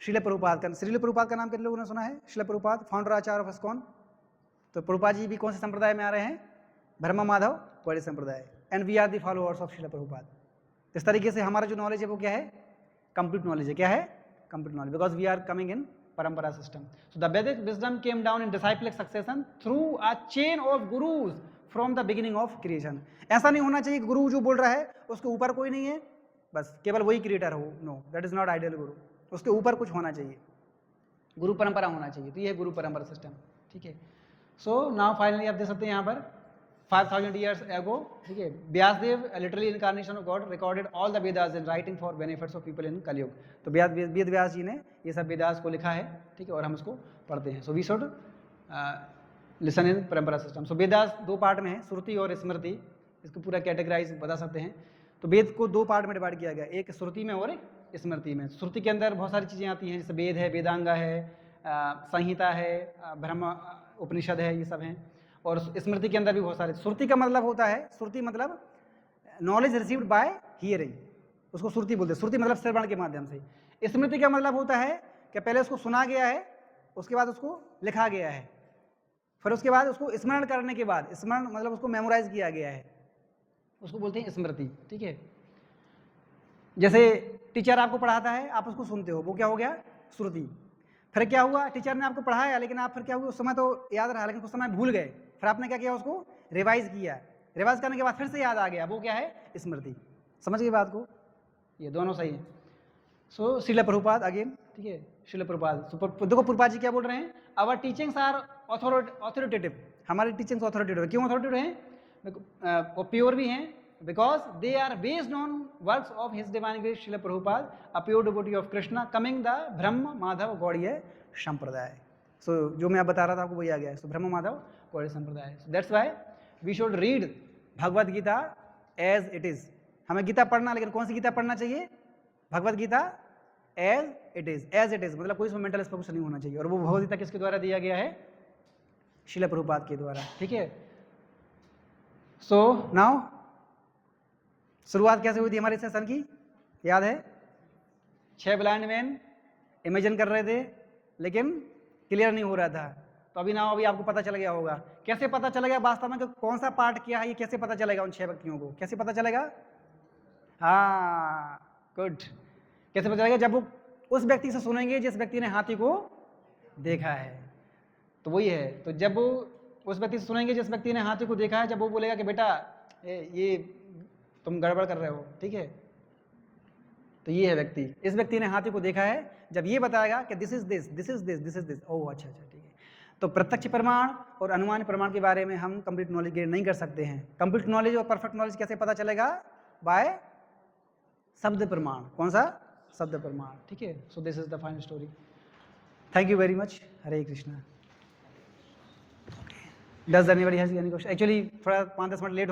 श्रील प्रभुपाद का. श्रील प्रभुपाद का नाम कितने लोगों ने सुना है? Srila Prabhupada, founder Acharya of ISKCON. तो प्रभुपाद जी भी कौन से संप्रदाय में आ रहे हैं? ब्रह्म Madhva Gaudiya Sampradaya. And we are the followers of Srila Prabhupada. इस तरीके से हमारा जो नॉलेज है वो क्या है? कंप्लीट नॉलेज है. क्या है? Complete knowledge. Because we are coming in parampara system. So the Vedic wisdom came down in disciplic succession through a chain of gurus from the beginning of creation. ऐसा नहीं होना चाहिए गुरु जो बोल रहा है उसके ऊपर कोई नहीं है, बस केवल वही क्रिएटर हो. No, that is not ideal guru. उसके ऊपर कुछ होना चाहिए, गुरु परंपरा होना चाहिए. तो ये है गुरु परंपरा सिस्टम. ठीक है. सो नाउ फाइनली आप देख सकते हैं यहाँ पर 5000 years ago, ठीक है, Vyasadeva literally incarnation of God recorded all the Vedas in writing for benefits of people in Kaliyuga. तो वेद व्यास जी ने ये सब वेदास को लिखा है. ठीक है. और हम इसको पढ़ते हैं. So we should listen in parampara system. सो वेदास दो पार्ट में है, श्रुति और स्मृति. इसको पूरा कैटेगराइज बता सकते हैं. तो वेद को दो पार्ट में डिवाइड किया गया, एक श्रुति में और एक स्मृति में. श्रुति के अंदर बहुत सारी चीज़ें आती हैं, जैसे वेद है, वेदांगा है, संहिता है, ब्रह्म उपनिषद है, ये सब हैं. और स्मृति के अंदर भी बहुत सारे. श्रुति का मतलब होता है, श्रुति मतलब नॉलेज रिसीव्ड बाय हियरिंग, उसको श्रुति बोलते हैं. श्रुति मतलब श्रवण के माध्यम से. स्मृति का मतलब होता है कि पहले उसको सुना गया है, उसके बाद उसको लिखा गया है, फिर उसके बाद उसको स्मरण करने के बाद, स्मरण मतलब उसको मेमोराइज किया गया है, उसको बोलते हैं स्मृति. ठीक है. जैसे टीचर आपको पढ़ाता है, आप उसको सुनते हो, वो क्या हो गया? श्रुति. फिर क्या हुआ? टीचर ने आपको पढ़ाया, लेकिन आप फिर क्या हुआ? उस समय तो याद रहा, लेकिन कुछ समय भूल गए. फिर आपने क्या किया? उसको रिवाइज किया. रिवाइज करने के बाद फिर से याद आ गया, वो क्या है? स्मृति. समझ गए बात को? ये दोनों सही है. सो श्रील प्रभुपाद अगेन. ठीक है. श्रील प्रभुपाद. देखो प्रभुपाद जी क्या बोल रहे हैं? Our teachings are authoritative. हमारी टीचिंग्स ऑथोरिटेटिव है. क्यों ऑथोरिटेटिव हैं? वो प्योर भी हैं, because they are based on works of his divine grace Srila Prabhupada, a pure devotee of Krishna, coming the Brahma Madhva Gaudiya sampradaya. सो जो मैं आप बता रहा था आपको वही आ गया है. सो ब्रह्म Madhva Gaudiya Sampradaya. That's why we should read Bhagavad Gita as it is. हमें गीता पढ़ना, लेकिन कौन सी गीता पढ़ना चाहिए? Bhagavad Gita as it is. As it is मतलब कोई इसमें मेंटल स्पेक्स नहीं होना चाहिए. और वो भगवद गीता किसके द्वारा दिया गया है? श्रील प्रभुपाद के द्वारा. ठीक है. सो नाउ शुरुआत कैसे हुई थी हमारे सेशन की? याद है? 6 ब्लाइंड मैन इमेजिन कर रहे थे, लेकिन क्लियर नहीं हो रहा था. तो अभी ना अभी आपको पता चल गया होगा. कैसे पता चलेगा वास्तव में कि कौन सा पार्ट किया है? ये कैसे पता चलेगा उन 6 व्यक्तियों को? कैसे पता चलेगा? हाँ, गुड. कैसे पता चलेगा? जब वो उस व्यक्ति से सुनेंगे जिस व्यक्ति ने हाथी को देखा है. तो वही है. तो जब वो उस व्यक्ति से सुनेंगे जिस व्यक्ति ने हाथी को देखा है, जब वो बोलेगा कि बेटा ये तुम गड़बड़ कर रहे हो, ठीक है, तो ये है व्यक्ति. इस व्यक्ति ने हाथी को देखा है. जब ये बताएगा कि this is this, this is this, this is this. Oh अच्छा अच्छा, ठीक है. तो प्रत्यक्ष प्रमाण और अनुमान प्रमाण के बारे में हम कंप्लीट नॉलेज गेन नहीं कर सकते हैं. कंप्लीट नॉलेज और परफेक्ट नॉलेज कैसे पता चलेगा? बाय शब्द प्रमाण. कौन सा? शब्द प्रमाण. ठीक है. So this is the final story. Thank you very much. Hare Krishna. Does anybody has any question? Actually थोड़ा 5-10 मिनट लेट